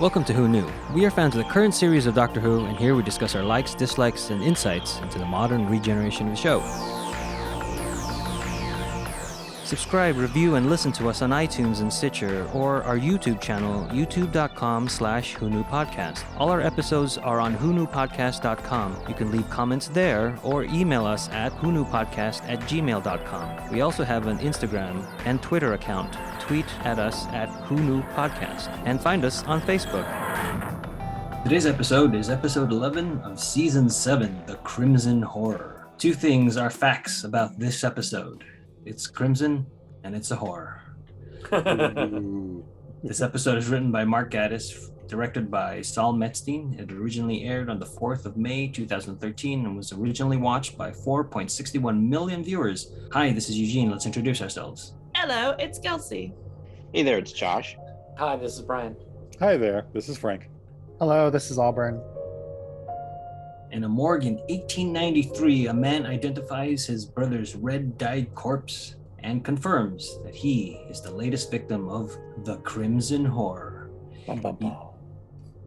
Welcome to Who Knew. We are fans of the current series of Doctor Who, and here we discuss our likes, dislikes, and insights into the modern regeneration of the show. Subscribe, review, and listen to us on iTunes and Stitcher, or our YouTube channel, youtube.com/WhoKnewPodcast. All our episodes are on WhoKnewPodcast.com. You can leave comments there, or email us at WhoKnewPodcast@gmail.com. We also have an Instagram and Twitter account. Tweet at us at WhoKnewPodcast, and find us on Facebook. Today's episode is episode 11 of Season 7, The Crimson Horror. Two things are facts about this episode. It's crimson, and it's a horror. This episode is written by Mark Gatiss, directed by Saul Metzstein. It originally aired on the 4th of May, 2013, and was originally watched by 4.61 million viewers. Hi, this is Eugene. Let's introduce ourselves. Hello, it's Kelsey. Hey there, it's Josh. Hi, this is Brian. Hi there, this is Frank. Hello, this is Auburn. In a morgue in 1893, a man identifies his brother's red-dyed corpse and confirms that he is the latest victim of the Crimson Horror.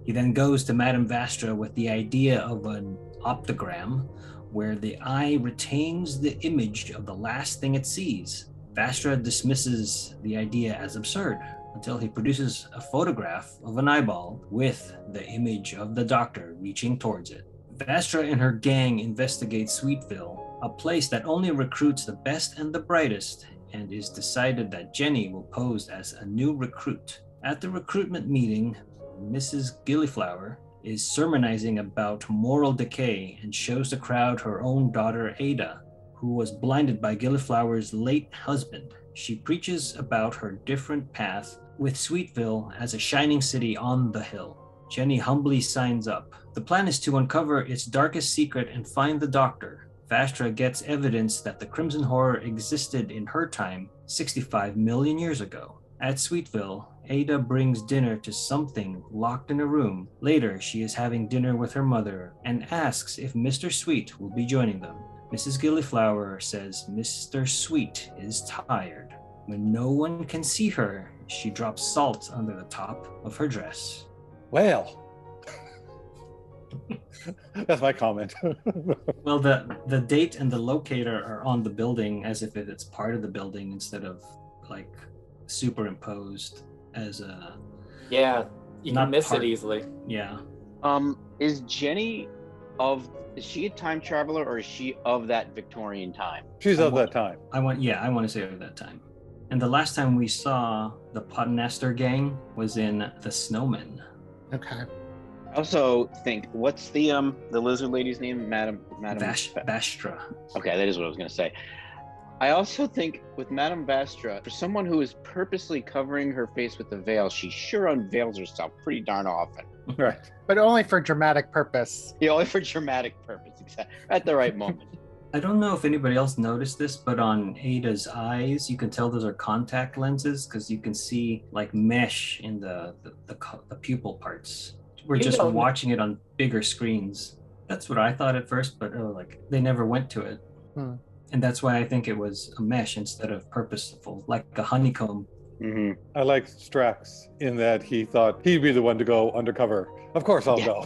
He then goes to Madame Vastra with the idea of an optogram where the eye retains the image of the last thing it sees. Vastra dismisses the idea as absurd until he produces a photograph of an eyeball with the image of the Doctor reaching towards it. Vastra and her gang investigate Sweetville, a place that only recruits the best and the brightest, and is decided that Jenny will pose as a new recruit. At the recruitment meeting, Mrs. Gillyflower is sermonizing about moral decay and shows the crowd her own daughter Ada, who was blinded by Gillyflower's late husband. She preaches about her different path, with Sweetville as a shining city on the hill. Jenny humbly signs up. The plan is to uncover its darkest secret and find the Doctor. Vastra gets evidence that the Crimson Horror existed in her time 65 million years ago. At Sweetville, Ada brings dinner to something locked in a room. Later, she is having dinner with her mother and asks if Mr. Sweet will be joining them. Mrs. Gillyflower says Mr. Sweet is tired. When no one can see her, she drops salt under the top of her dress. Well, that's my comment. Well, the date and the locator are on the building as if it's part of the building instead of like superimposed as a... Yeah, you can miss part. it easily. Yeah. Is Jenny is she a time traveler or is she of that Victorian time? She's of that time. I want to say over that time. And the last time we saw the Paternoster Gang was in The Snowman. Okay. I also think, what's the lizard lady's name? Madame Vastra. Okay, that is what I was going to say. I also think with Madame Vastra, for someone who is purposely covering her face with a veil, she sure unveils herself pretty darn often. Right. But only for dramatic purpose. Yeah, only for dramatic purpose, exactly. At the right moment. I don't know if anybody else noticed this, but on Ada's eyes, you can tell those are contact lenses because you can see like mesh in the pupil parts. We're just watching it on bigger screens. That's what I thought at first, but like they never went to it. And that's why I think it was a mesh instead of purposeful, like a honeycomb. Mm-hmm. I like Strax in that he thought he'd be the one to go undercover. Of course I'll go.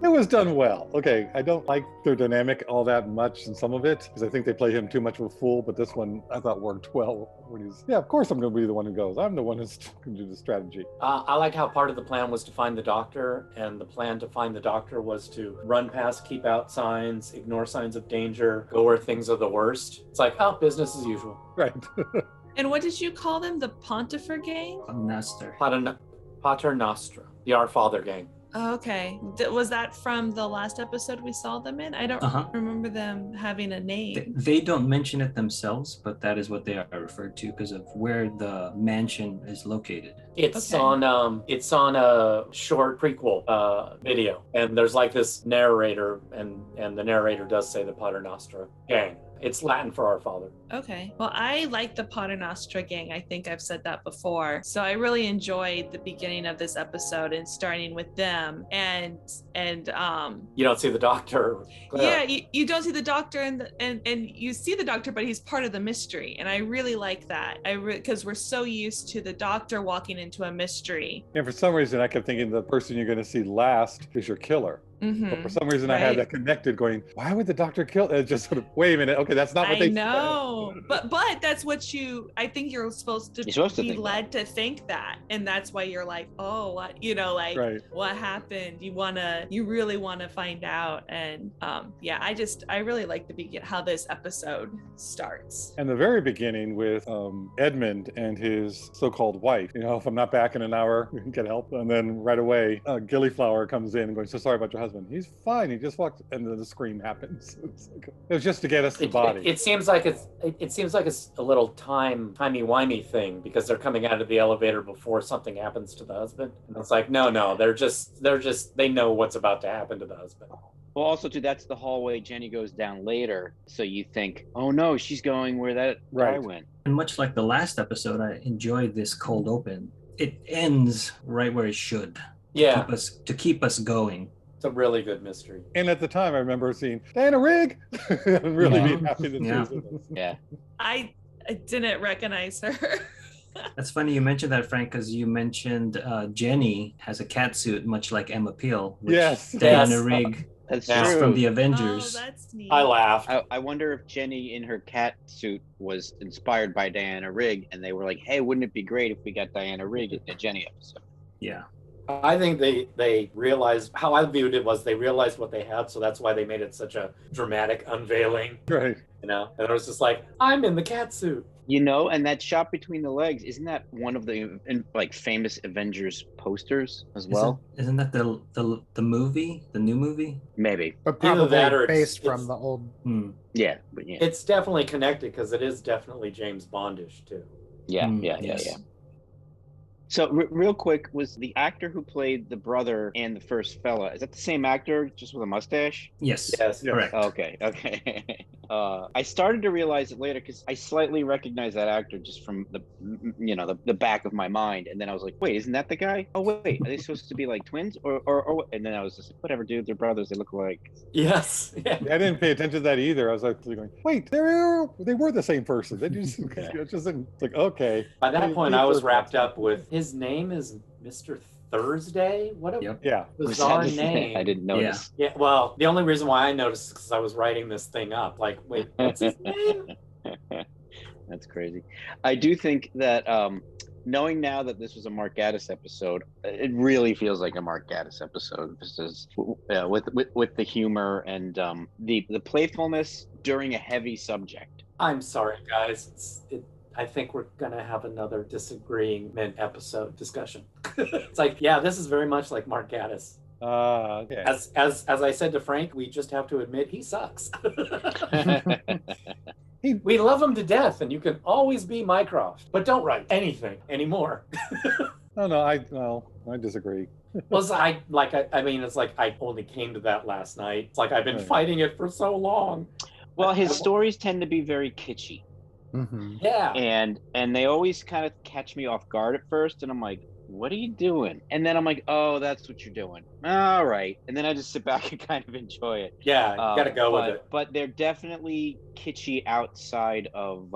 It was done well. Okay, I don't like their dynamic all that much in some of it, because I think they play him too much of a fool, but this one I thought worked well when he's, yeah, of course I'm going to be the one who goes. I'm the one who's going to do the strategy. I like how part of the plan was to find the Doctor, and the plan to find the Doctor was to run past, keep out signs, ignore signs of danger, go where things are the worst. It's like, oh, business as usual. Right. And what did you call them? The Pontifer Gang? Paternoster, the Our Father Gang. Oh, okay. Was that from the last episode we saw them in? I don't remember them having a name. They don't mention it themselves, but that is what they are referred to because of where the mansion is located. It's on a short prequel video, and there's like this narrator, and the narrator does say the Paternoster Gang. It's Latin for Our Father. Okay. Well, I like the Paternoster Gang. I think I've said that before. So I really enjoyed the beginning of this episode and starting with them and You don't see the Doctor. yeah, you don't see the Doctor and you see the Doctor, but he's part of the mystery, and I really like that. Because we're so used to the Doctor walking into a mystery. And for some reason, I kept thinking the person you're going to see last is your killer. Mm-hmm. But for some reason, I had that connected going, why would the Doctor kill? And just sort of, wait a minute. Okay, that's not what they said. I know. But that's what I think you're supposed to be led to think that. And that's why you're like, oh, what, what happened? You really want to find out. And I really like how this episode starts. And the very beginning with Edmund and his so-called wife, if I'm not back in an hour, you can get help. And then right away, Gillyflower comes in and going, so sorry about your husband. He's fine. He just walked, and then the scream happens. It was just to get us the body. It seems like it's a little timey-wimey thing because they're coming out of the elevator before something happens to the husband. And it's like, no, they know what's about to happen to the husband. Well, also too, that's the hallway Jenny goes down later. So you think, oh no, she's going where that guy went. And much like the last episode, I enjoyed this cold open. It ends right where it should. Yeah. To keep us going. It's a really good mystery. And at the time, I remember seeing Diana Rigg. I'm really being happy that she was in this. Yeah. I didn't recognize her. That's funny you mentioned that, Frank, because you mentioned Jenny has a cat suit, much like Emma Peel. Yes. Diana Rigg That's is true. from the Avengers. Oh, that's neat. I laughed. I wonder if Jenny in her cat suit was inspired by Diana Rigg, and they were like, hey, wouldn't it be great if we got Diana Rigg in the Jenny episode? Yeah. I think they realized, how I viewed it was they realized what they had, so that's why they made it such a dramatic unveiling. Right. And it was just like, I'm in the cat suit. And that shot between the legs, isn't that one of the famous Avengers posters as well? Isn't that the movie, the new movie? Maybe. But Either probably that or based from the old. Yeah, but yeah. It's definitely connected because it is definitely James Bondish too. Yeah. So real quick, was the actor who played the brother and the first fella, is that the same actor, just with a mustache? Yes. Correct. Okay. I started to realize it later because I slightly recognized that actor just from the back of my mind, and then I was like, wait, isn't that the guy? Oh wait, are they supposed to be like twins or? And then I was just like, whatever, dude, they're brothers. They look alike. Yes. Yeah. I didn't pay attention to that either. I was like going, wait, they were the same person. They just it's like, okay. By that point, I was wrapped up with his name is Mr. Thursday. What a bizarre name. I didn't notice. Yeah. Well, the only reason why I noticed is because I was writing this thing up. Like, wait, what's his name? That's crazy. I do think that knowing now that this was a Mark Gatiss episode, it really feels like a Mark Gatiss episode. This is with the humor and the playfulness during a heavy subject. I'm sorry, guys. I think we're gonna have another disagreeing mid-episode discussion. It's like, yeah, this is very much like Mark Gatiss. Yeah. As I said to Frank, we just have to admit he sucks. We love him to death, and you can always be Mycroft, but don't write anything anymore. No, I disagree. Well, it's it's like I only came to that last night. It's like I've been fighting it for so long. Well, his stories tend to be very kitschy. Mm-hmm. Yeah. And they always kind of catch me off guard at first, and I'm like, what are you doing? And then I'm like, oh, that's what you're doing. All right. And then I just sit back and kind of enjoy it. Yeah, you gotta go with it. But they're definitely kitschy outside of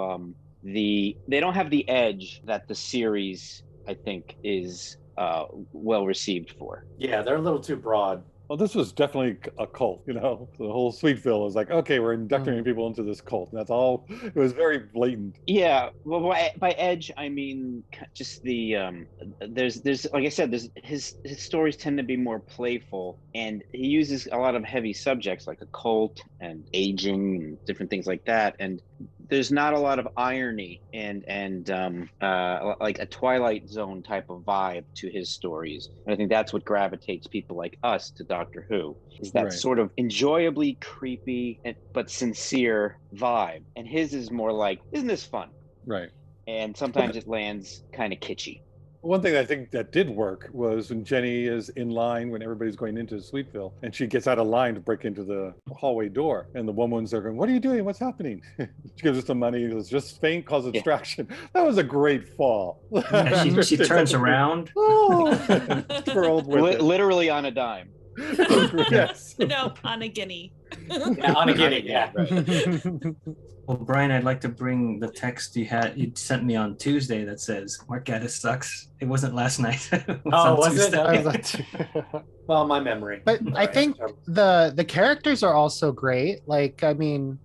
they don't have the edge that the series, I think, is well received for. Yeah, they're a little too broad. Well, this was definitely a cult, The whole Sweetville was like, okay, we're inducting people into this cult. And that's all. It was very blatant. Yeah. Well, by edge, I mean just the there's like I said, his stories tend to be more playful, and he uses a lot of heavy subjects like a cult and aging and different things like that. And there's not a lot of irony and like a Twilight Zone type of vibe to his stories. And I think that's what gravitates people like us to Doctor Who, is that sort of enjoyably creepy but sincere vibe. And his is more like, isn't this fun? Right. And sometimes it lands kind of kitschy. One thing I think that did work was when Jenny is in line when everybody's going into Sweetville, and she gets out of line to break into the hallway door, and the woman's there going, "What are you doing? What's happening?" She gives her some money. It was just faint, cause of distraction. That was a great fall. Yeah, she turns around. Twirled with it. Literally on a dime. Yes. No, on a guinea. Yeah, on a guinea, yeah. Right. Well, Brian, I'd like to bring the text you sent me on Tuesday that says Mark Gaddis sucks. It wasn't last night. Was it? Tuesday. Well, my memory. But I think the characters are also great. Like, I mean,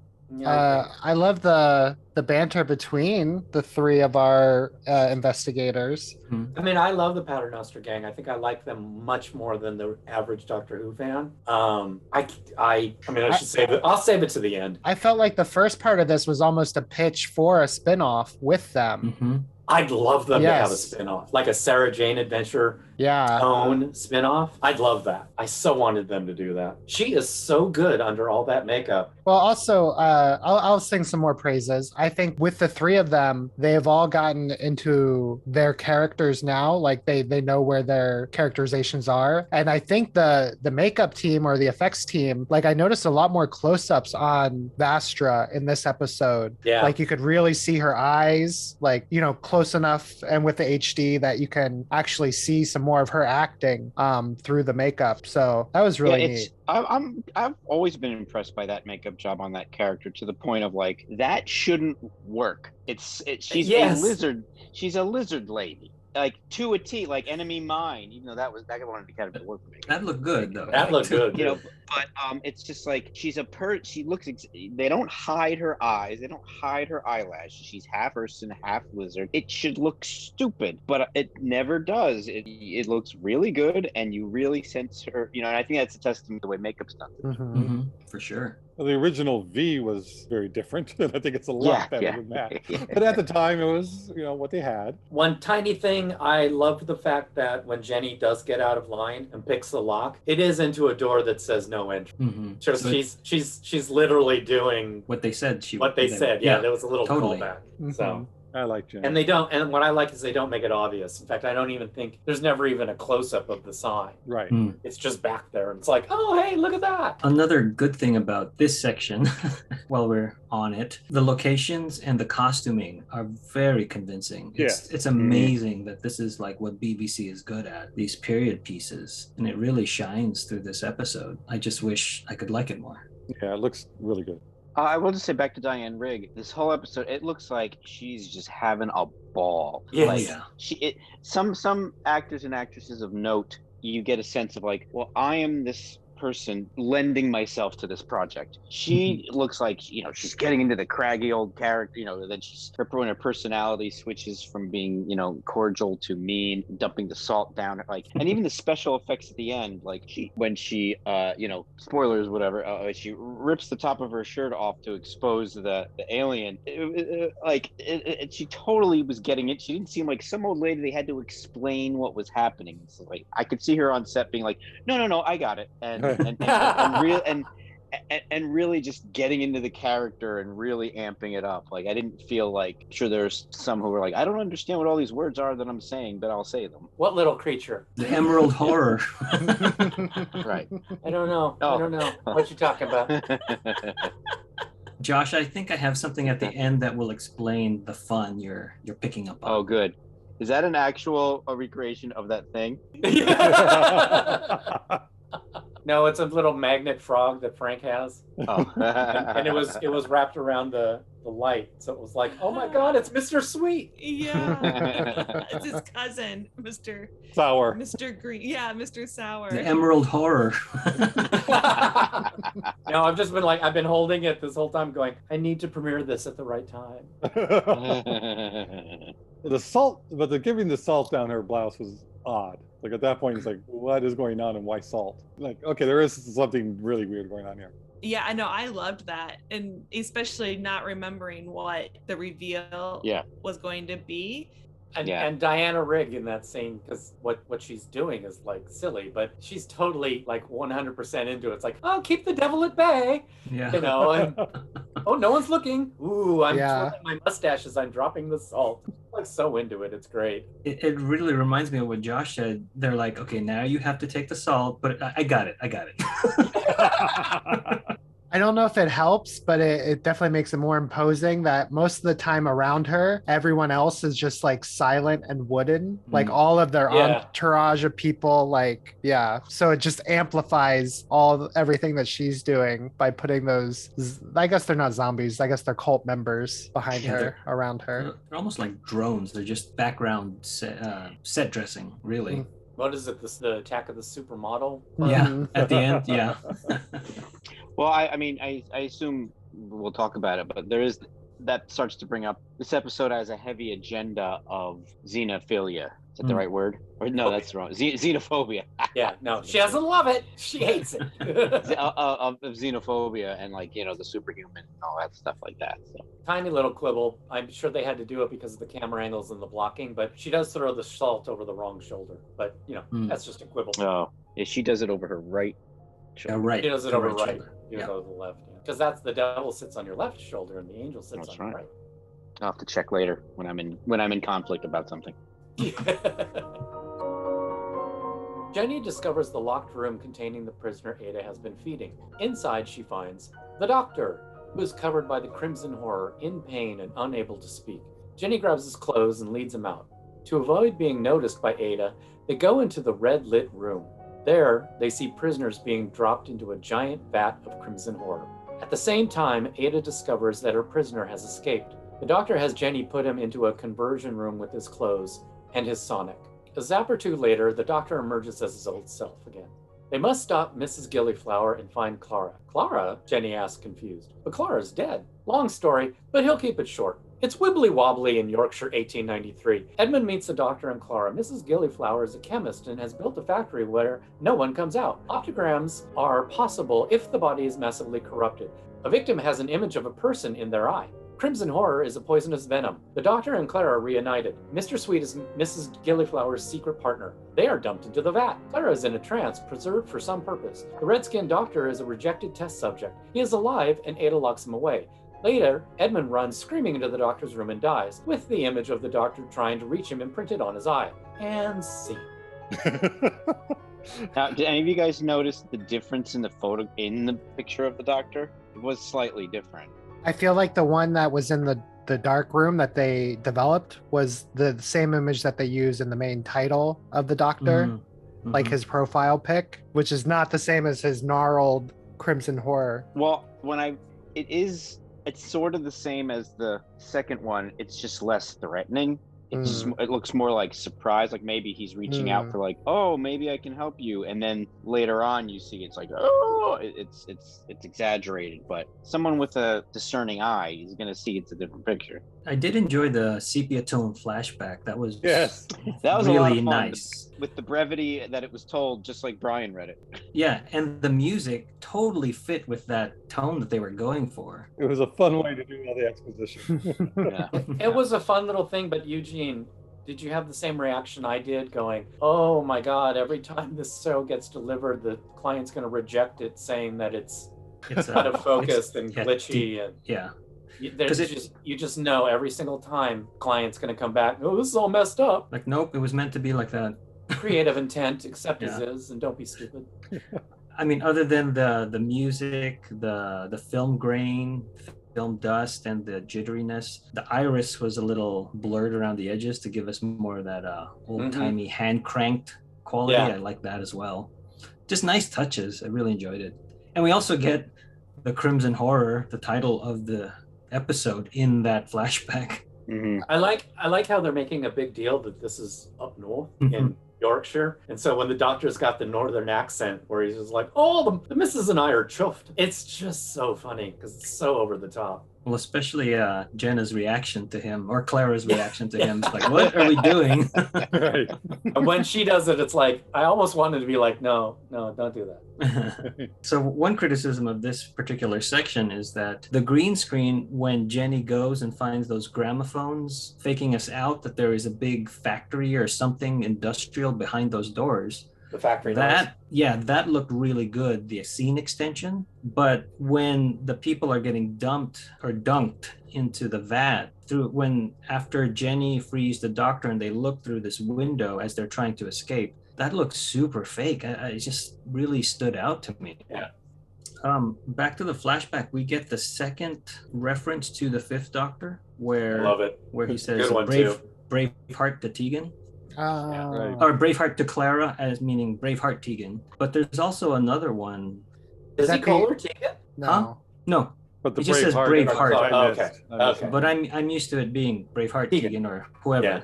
I love the banter between the three of our investigators. I mean, I love the Paternoster Gang. I think I like them much more than the average Doctor Who fan. I mean, I should save it. I'll save it to the end. I felt like the first part of this was almost a pitch for a spin-off with them. Mm-hmm. I'd love them to have a spin-off, like a Sarah Jane adventure own spin-off. I'd love that. I so wanted them to do that. She is so good under all that makeup. Well, also, I'll sing some more praises. I think with the three of them, they've all gotten into their characters now. Like they know where their characterizations are. And I think the makeup team or the effects team, like I noticed a lot more close-ups on Vastra in this episode. Yeah. Like you could really see her eyes, like, you know, close enough and with the HD that you can actually see some more of her acting through the makeup. So that was really neat. I've always been impressed by that makeup job on that character, to the point of like, that shouldn't work. She's a lizard. She's a lizard lady, like to a T, like Enemy Mine. Even though that wanted to kind of work for me. That looked good though. That looked good. You know, but it's just like she looks. They don't hide her eyes. They don't hide her eyelashes. She's half person, half lizard. It should look stupid, but it never does. It looks really good, and you really sense her. You know, and I think that's a testament to the way makeup's done. Mm-hmm. For sure. Well, the original V was very different, and I think it's a lot better than that. But at the time, it was, you know, what they had. One tiny thing, I loved the fact that when Jenny does get out of line and picks the lock, it is into a door that says no entry. Mm-hmm. So she's literally doing what they said. Yeah, there was a little totally. callback. Mm-hmm. So. I like Jenny. And what I like is they don't make it obvious. In fact, I don't even think there's never even a close-up of the sign. Right. It's just back there. And it's like, oh, hey, look at that. Another good thing about this section, while we're on it, the locations and the costuming are very convincing. It's amazing that this is like what BBC is good at, these period pieces. And it really shines through this episode. I just wish I could like it more. Yeah, it looks really good. I will just say, back to Diane Rigg, this whole episode, it looks like she's just having a ball. Yes. Like, some actors and actresses of note, you get a sense of like, well, I am this person lending myself to this project. She looks like, you know, she's getting into the craggy old character, you know, then when her personality switches from being, you know, cordial to mean, dumping the salt down, like, and even the special effects at the end, like when she you know, spoilers, whatever, she rips the top of her shirt off to expose the alien. She totally was getting it. She didn't seem like some old lady they had to explain what was happening. So like, I could see her on set being like, no, I got it. And really just getting into the character and really amping it up. Like, I didn't feel like, sure, there's some who were like, I don't understand what all these words are that I'm saying, but I'll say them. What little creature? The Emerald Horror. Right. I don't know. I don't know what you're talking about. Josh, I think I have something at the end that will explain the fun you're picking up on. Oh, good. Is that an actual recreation of that thing? No, it's a little magnet frog that Frank has. Oh. and it was wrapped around the light. So it was like, oh my God, it's Mr. Sweet. Yeah. It's his cousin, Mr. Sour. Mr. Green. Yeah, Mr. Sour. The Emerald Horror. No, I've been holding it this whole time going, I need to premiere this at the right time. The salt, but the giving the salt down her blouse was odd. Like at that point, it's like, what is going on and why salt? Like, okay, there is something really weird going on here. Yeah, I know. I loved that. And especially not remembering what the reveal was going to be. And Diana Rigg in that scene, because what she's doing is like silly, but she's totally like 100% into it. It's like, oh, keep the devil at bay. Yeah. You know, and Oh, no one's looking. Ooh, I'm twirling my mustache as I'm dropping the salt. I'm like so into it. It's great. It really reminds me of what Josh said. They're like, okay, now you have to take the salt, but I got it. I don't know if it helps, but it definitely makes it more imposing that most of the time around her, everyone else is just like silent and wooden, like all of their entourage of people, like, so it just amplifies everything that she's doing by putting those, I guess they're not zombies, I guess they're cult members behind her, around her. They're almost like drones. They're just background set dressing, really. What is it? The attack of the supermodel? Yeah, at the end, yeah. Well, I mean, I assume we'll talk about it, but that starts to bring up, this episode has a heavy agenda of xenophilia. Is that the right word? Or no, that's wrong. Xenophobia. Yeah, no, she doesn't love it. She hates it. of xenophobia and like, the superhuman and all that stuff like that. So. Tiny little quibble. I'm sure they had to do it because of the camera angles and the blocking, but she does throw the salt over the wrong shoulder. But, that's just a quibble. Oh, yeah, she does it over her right shoulder. Yeah, right. She does it over right. Shoulder. You go to the left. Because that's the devil sits on your left shoulder and the angel sits on your right. I'll have to check later when I'm in conflict about something. Jenny discovers the locked room containing the prisoner Ada has been feeding. Inside, she finds the doctor, who is covered by the crimson horror, in pain and unable to speak. Jenny grabs his clothes and leads him out. To avoid being noticed by Ada, they go into the red-lit room. There, they see prisoners being dropped into a giant vat of crimson horror. At the same time, Ada discovers that her prisoner has escaped. The doctor has Jenny put him into a conversion room with his clothes and his sonic. A zap or two later, the doctor emerges as his old self again. They must stop Mrs. Gillyflower and find Clara. Clara? Jenny asks, confused. But Clara's dead. Long story, but he'll keep it short. It's wibbly-wobbly in Yorkshire, 1893. Edmund meets the doctor and Clara. Mrs. Gillyflower is a chemist and has built a factory where no one comes out. Optograms are possible if the body is massively corrupted. A victim has an image of a person in their eye. Crimson horror is a poisonous venom. The doctor and Clara are reunited. Mr. Sweet is Mrs. Gillyflower's secret partner. They are dumped into the vat. Clara is in a trance, preserved for some purpose. The red-skinned doctor is a rejected test subject. He is alive, and Ada locks him away. Later, Edmund runs screaming into the doctor's room and dies, with the image of the doctor trying to reach him imprinted on his eye. And scene. Now, did any of you guys notice the difference in the photo, in the picture of the doctor? It was slightly different. I feel like the one that was in the dark room that they developed was the same image that they use in the main title of the doctor, like his profile pic, which is not the same as his gnarled crimson horror. Well, it's sort of the same as the second one. It's just less threatening. It looks more like surprise, like maybe he's reaching out for like, oh, maybe I can help you, and then later on you see it's like, oh, it's exaggerated. But someone with a discerning eye is gonna see it's a different picture. I did enjoy the sepia tone flashback. That was that was really a lot of fun, nice. with the brevity that it was told, just like Brian read it. Yeah, and the music totally fit with that tone that they were going for. It was a fun way to do all the exposition. Yeah. It was a fun little thing, but Eugene, did you have the same reaction I did, going, oh my God, every time this show gets delivered, the client's going to reject it, saying that it's out of focus and glitchy. You just know every single time client's going to come back, oh, this is all messed up. Like, nope, it was meant to be like that. Creative intent, accept as is, and don't be stupid. I mean, other than the music, the film grain, film dust, and the jitteriness, the iris was a little blurred around the edges to give us more of that old-timey hand-cranked quality. Yeah. I like that as well. Just nice touches. I really enjoyed it. And we also get the Crimson Horror, the title of the episode, in that flashback. Mm-hmm. I like how they're making a big deal that this is up north in Yorkshire, and so when the doctor's got the northern accent where he's just like, oh, the missus and I are chuffed, it's just so funny because it's so over the top. Well, especially Jenna's reaction to him, or Clara's reaction to him. It's like, what are we doing? Right. And when she does it, it's like, I almost wanted to be like, no, don't do that. So one criticism of this particular section is that the green screen, when Jenny goes and finds those gramophones, faking us out that there is a big factory or something industrial behind those doors, The factory noise. That looked really good, the scene extension. But when the people are getting dunked into the vat after Jenny frees the doctor and they look through this window as they're trying to escape, that looks super fake. It just really stood out to me. Yeah. Back to the flashback, we get the second reference to the Fifth Doctor, where I love it. Where he says Braveheart to Tegan. Or Braveheart to Clara, as meaning Braveheart Tegan. But there's also another one. Does he call her Tegan? No. Huh? No. But he just says Braveheart. Okay. But I'm used to it being Braveheart Tegan or whoever. Yeah.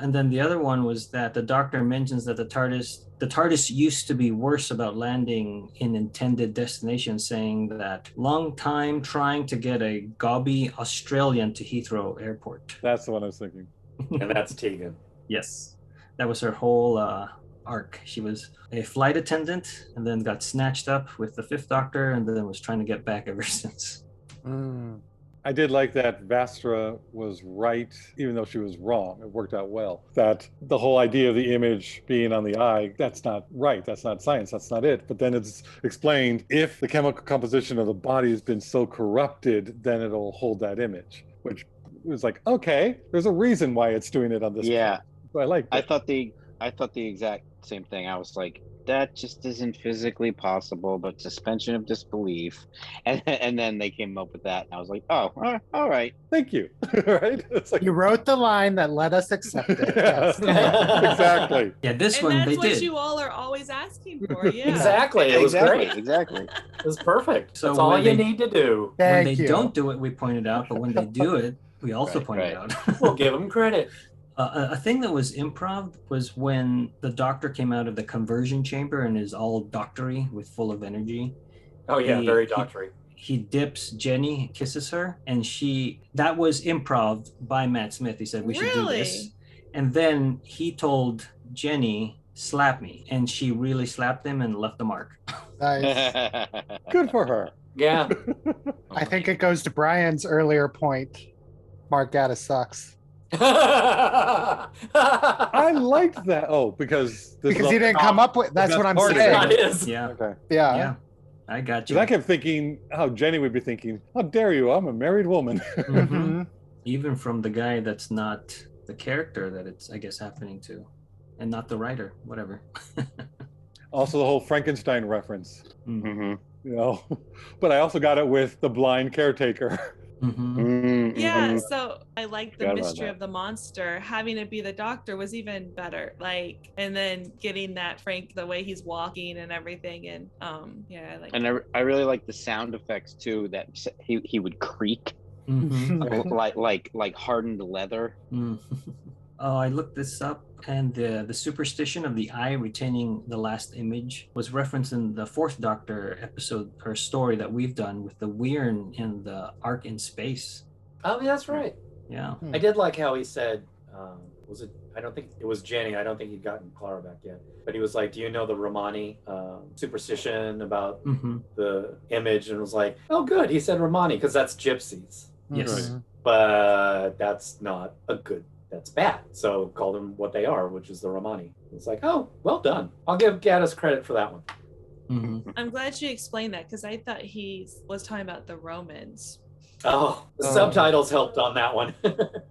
And then the other one was that the Doctor mentions that the TARDIS used to be worse about landing in intended destinations, saying that long time trying to get a gobby Australian to Heathrow Airport. That's the one I was thinking. And that's Tegan. Yes. That was her whole arc. She was a flight attendant and then got snatched up with the Fifth Doctor and then was trying to get back ever since. I did like that Vastra was right, even though she was wrong. It worked out well. That the whole idea of the image being on the eye, that's not right. That's not science. That's not it. But then it's explained, if the chemical composition of the body has been so corrupted, then it'll hold that image, which was like, okay, there's a reason why it's doing it on this. Yeah. So I like that. I thought the exact same thing. I was like, that just isn't physically possible, but suspension of disbelief. And then they came up with that, and I was like, oh, all right. Thank you. Right? It's like, you wrote the line that let us accept it. Yes. Exactly. Yeah, this and one that's they what did. you all are always asking for. Yeah. Exactly. It was great. Exactly. It was perfect. So that's all you need to do. When they don't do it, we point it out, but when they do it, we also point it out. We'll give them credit. A thing that was improv was when the Doctor came out of the conversion chamber and is all doctory with full of energy. Oh yeah, very doctory. He dips Jenny, kisses her, and that was improv by Matt Smith. He said we should do this. And then he told Jenny, slap me, and she really slapped him and left a mark. Nice. Good for her. Yeah. I think it goes to Brian's earlier point. Mark Gaddis sucks. I liked that. Oh, because he didn't come up with. That's what I'm saying. Yeah. Okay. Yeah. I got you. I kept thinking how Jenny would be thinking, how dare you? I'm a married woman. Mm-hmm. Even from the guy that's not the character that it's, I guess, happening to, and not the writer, whatever. Also, the whole Frankenstein reference. Mm-hmm. You know, but I also got it with the blind caretaker. Mm-hmm. Yeah, so I like the mystery of the monster. Having it be the Doctor was even better. Like, and then getting that Frank, the way he's walking and everything, and yeah, I like. And I really like the sound effects too. That he would creak, like hardened leather. Oh, I looked this up, and the superstition of the eye retaining the last image was referenced in the Fourth Doctor episode or story that we've done with the Weirn in the Ark in Space. Oh, yeah, that's right. Yeah. I did like how he said, was it, I don't think it was Jenny. I don't think he'd gotten Clara back yet. But he was like, do you know the Romani superstition about the image? And it was like, oh, good. He said Romani because that's gypsies. Yes. Right. But that's not a good, that's bad. So call them what they are, which is the Romani. It's like, oh, well done. I'll give Gaddis credit for that one. Mm-hmm. I'm glad you explained that because I thought he was talking about the Romans. Oh, the subtitles helped on that one.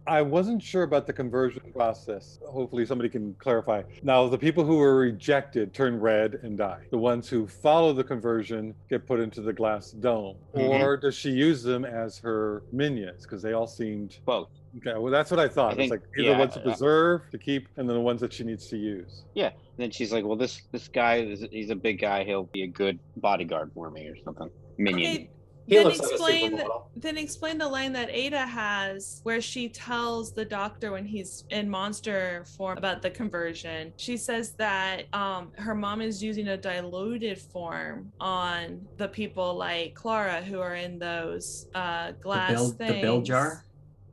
I wasn't sure about the conversion process. Hopefully somebody can clarify. Now, the people who were rejected turn red and die. The ones who follow the conversion get put into the glass dome. Or does she use them as her minions? Because they all seemed... Both. Okay, well, that's what I thought. It's like either ones to preserve, to keep, and then the ones that she needs to use. Yeah. And then she's like, well, this guy, he's a big guy. He'll be a good bodyguard for me or something. Minion. Okay. Then explain the line that Ada has where she tells the Doctor when he's in monster form about the conversion. She says that her mom is using a diluted form on the people like Clara who are in those glass things. The bell jar?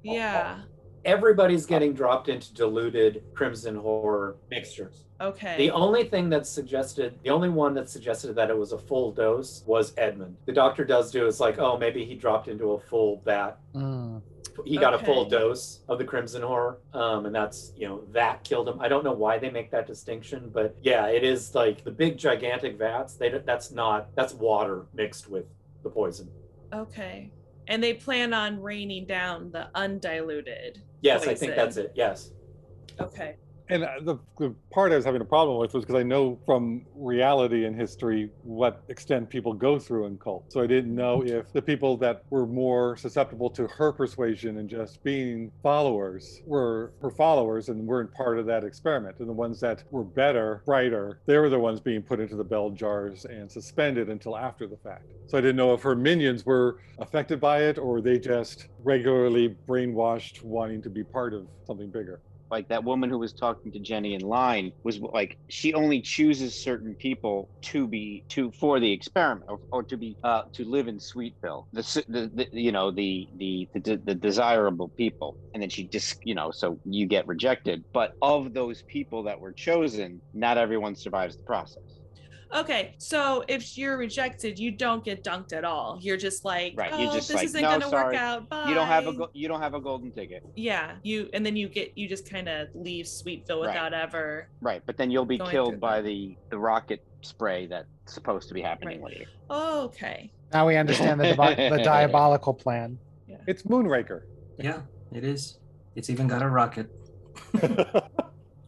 Yeah. Everybody's getting dropped into diluted Crimson Horror mixtures. Okay. The only one that suggested that it was a full dose was Edmund. The Doctor does do, it's like, oh, maybe he dropped into a full vat. He got a full dose of the Crimson Horror, and that's, that killed him. I don't know why they make that distinction, but yeah, it is like the big gigantic vats. That's water mixed with the poison. Okay. And they plan on raining down the undiluted Yes, poison. I think that's it. Yes. Okay. And the part I was having a problem with was because I know from reality and history what extent people go through in cults. So I didn't know if the people that were more susceptible to her persuasion and just being followers were her followers and weren't part of that experiment. And the ones that were better, brighter, they were the ones being put into the bell jars and suspended until after the fact. So I didn't know if her minions were affected by it or they just regularly brainwashed wanting to be part of something bigger. Like that woman who was talking to Jenny in line was like, she only chooses certain people for the experiment or to live in Sweetville, the desirable people, and then she just so you get rejected. But of those people that were chosen, not everyone survives the process. Okay, so if you're rejected, you don't get dunked at all. You're just like, right. Oh, you're just this like, isn't no, gonna sorry. work out. Bye. You don't have a golden ticket. Yeah, you just kind of leave Sweetville without ever. Right, but then you'll be killed by the rocket spray that's supposed to be happening later. Oh, okay. Now we understand the diabolical plan. Yeah. It's Moonraker. Yeah, it is. It's even got a rocket.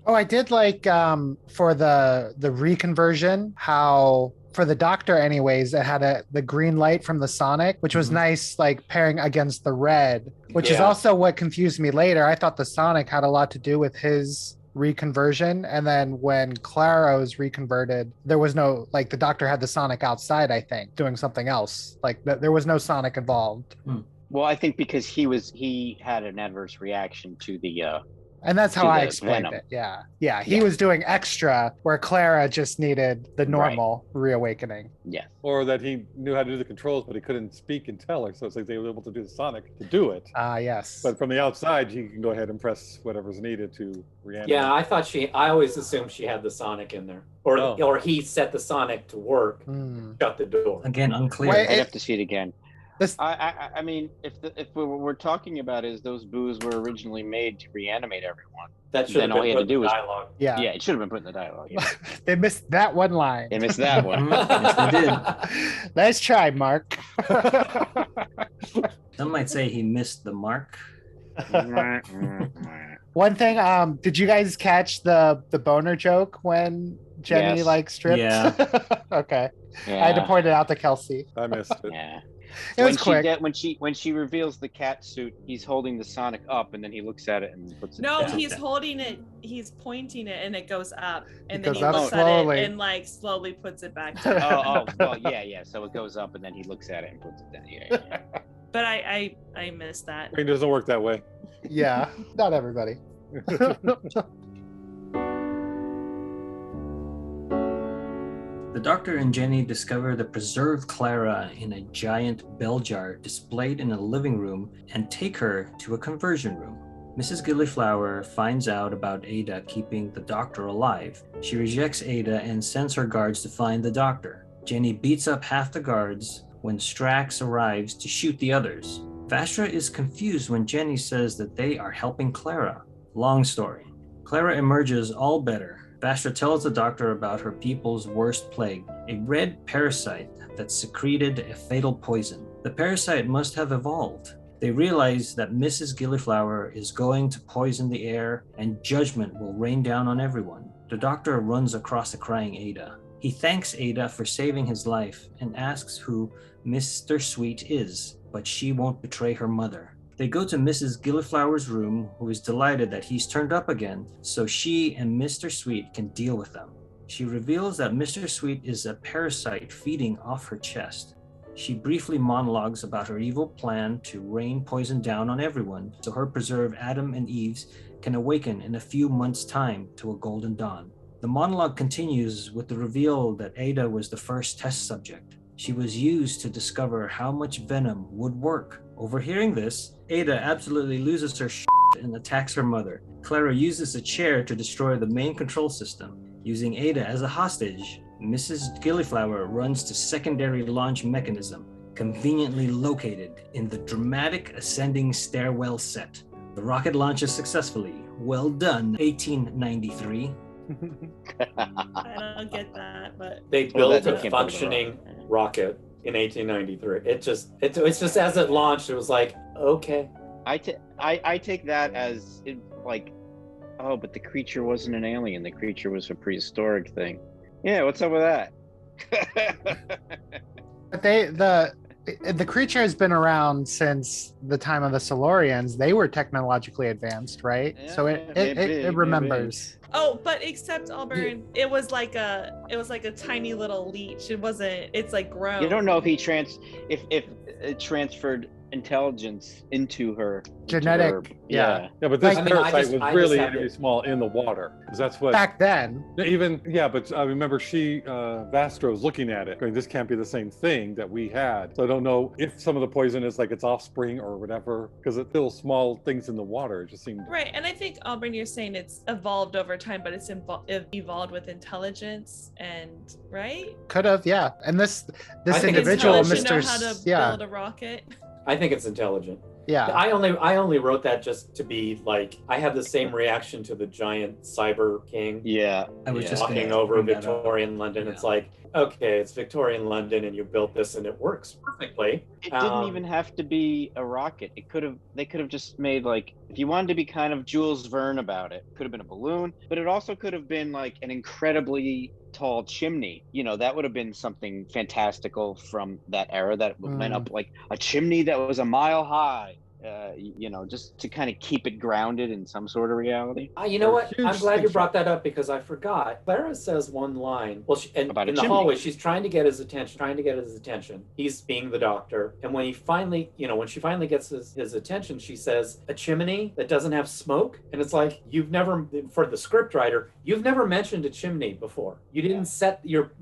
Oh, I did like for the reconversion, how for the Doctor anyways, it had the green light from the Sonic, which was nice, like pairing against the red, which is also what confused me later. I thought the Sonic had a lot to do with his reconversion, and then when Clara was reconverted, there was no, like, the Doctor had the Sonic outside, I think, doing something else. Like there was no Sonic involved. Well, I think because he had an adverse reaction to the and that's how I explained venom. it. Yeah. He was doing extra where Clara just needed the normal reawakening. Yeah. Or that he knew how to do the controls, but he couldn't speak and tell her. So it's like they were able to do the Sonic to do it. Yes. But from the outside, he can go ahead and press whatever's needed to reanimate. Yeah, I always assumed she had the Sonic in there. Or he set the Sonic to work, shut the door. Again, unclear. I'd have to see it again. I mean, if what we're talking about is those boos were originally made to reanimate everyone, that should then all you had to do was dialogue. Yeah, it should have been put in the dialogue. Yeah. They missed that one line. They missed that one. Yes, they did. Nice try, Mark. Some might say he missed the mark. One thing, did you guys catch the boner joke when Jenny stripped? Yeah. Okay. Yeah. I had to point it out to Kelsey. I missed it. Yeah. It was quick. When she reveals the cat suit, he's holding the Sonic up, and then he looks at it and puts it down. No, he's holding it. He's pointing it, and it goes up, and then he goes up looks slowly. at it and slowly puts it back down. Well, yeah. So it goes up, and then he looks at it and puts it down. Yeah. But I missed that. Brain doesn't work that way. Yeah, not everybody. The Doctor and Jenny discover the preserved Clara in a giant bell jar displayed in a living room and take her to a conversion room. Mrs. Gillyflower finds out about Ada keeping the Doctor alive. She rejects Ada and sends her guards to find the Doctor. Jenny beats up half the guards when Strax arrives to shoot the others. Vastra is confused when Jenny says that they are helping Clara. Long story. Clara emerges all better. Vastra tells the Doctor about her people's worst plague, a red parasite that secreted a fatal poison. The parasite must have evolved. They realize that Mrs. Gillyflower is going to poison the air and judgment will rain down on everyone. The Doctor runs across the crying Ada. He thanks Ada for saving his life and asks who Mr. Sweet is, but she won't betray her mother. They go to Mrs. Gillyflower's room, who is delighted that he's turned up again, so she and Mr. Sweet can deal with them. She reveals that Mr. Sweet is a parasite feeding off her chest. She briefly monologues about her evil plan to rain poison down on everyone, so her preserved Adam and Eve's can awaken in a few months' time to a golden dawn. The monologue continues with the reveal that Ada was the first test subject. She was used to discover how much venom would work. Overhearing this, Ada absolutely loses her shit and attacks her mother. Clara uses a chair to destroy the main control system. Using Ada as a hostage, Mrs. Gillyflower runs to secondary launch mechanism. conveniently located in the dramatic ascending stairwell set. The rocket launches successfully. Well done, 1893. I don't get that, but they built a functioning rocket in 1893. It's just as it launched, it was like, okay. I take that as like, oh, but the creature wasn't an alien. The creature was a prehistoric thing. Yeah, what's up with that? But the creature has been around since the time of the Silurians. They were technologically advanced, right? Yeah, So it remembers. Oh, but except Auburn, it was like a tiny little leech. It's like grown. You don't know if if it transferred intelligence into her genetic. Yeah, but this parasite was really small in the water, because that's what back then. But I remember Vastra was looking at it, going, "This can't be the same thing that we had." So I don't know if some of the poison is like its offspring or whatever, because it's still small things in the water. It just seemed right. And I think Auburn, you're saying it's evolved over time, but it's evolved with intelligence, and right? Could have, yeah. And this individual, Mr. Know how to build a rocket. I think it's intelligent. Yeah. I only wrote that just to be like, I had the same reaction to the giant cyber king. Yeah. I was just walking over Victorian London. Yeah. It's like, okay, it's Victorian London and you built this and it works perfectly. It didn't even have to be a rocket. They could have just made, like, if you wanted to be kind of Jules Verne about it, could have been a balloon, but it also could have been like an incredibly tall chimney. That would have been something fantastical from that era, that went up like a chimney that was a mile high. Just to kind of keep it grounded in some sort of reality. You know what? I'm glad you brought that up, because I forgot. Clara says one line. Well, in the hallway, she's trying to get his attention. He's being the doctor. And when when she finally gets his attention, she says, "A chimney that doesn't have smoke?" And it's like, for the script writer, you've never mentioned a chimney before. You didn't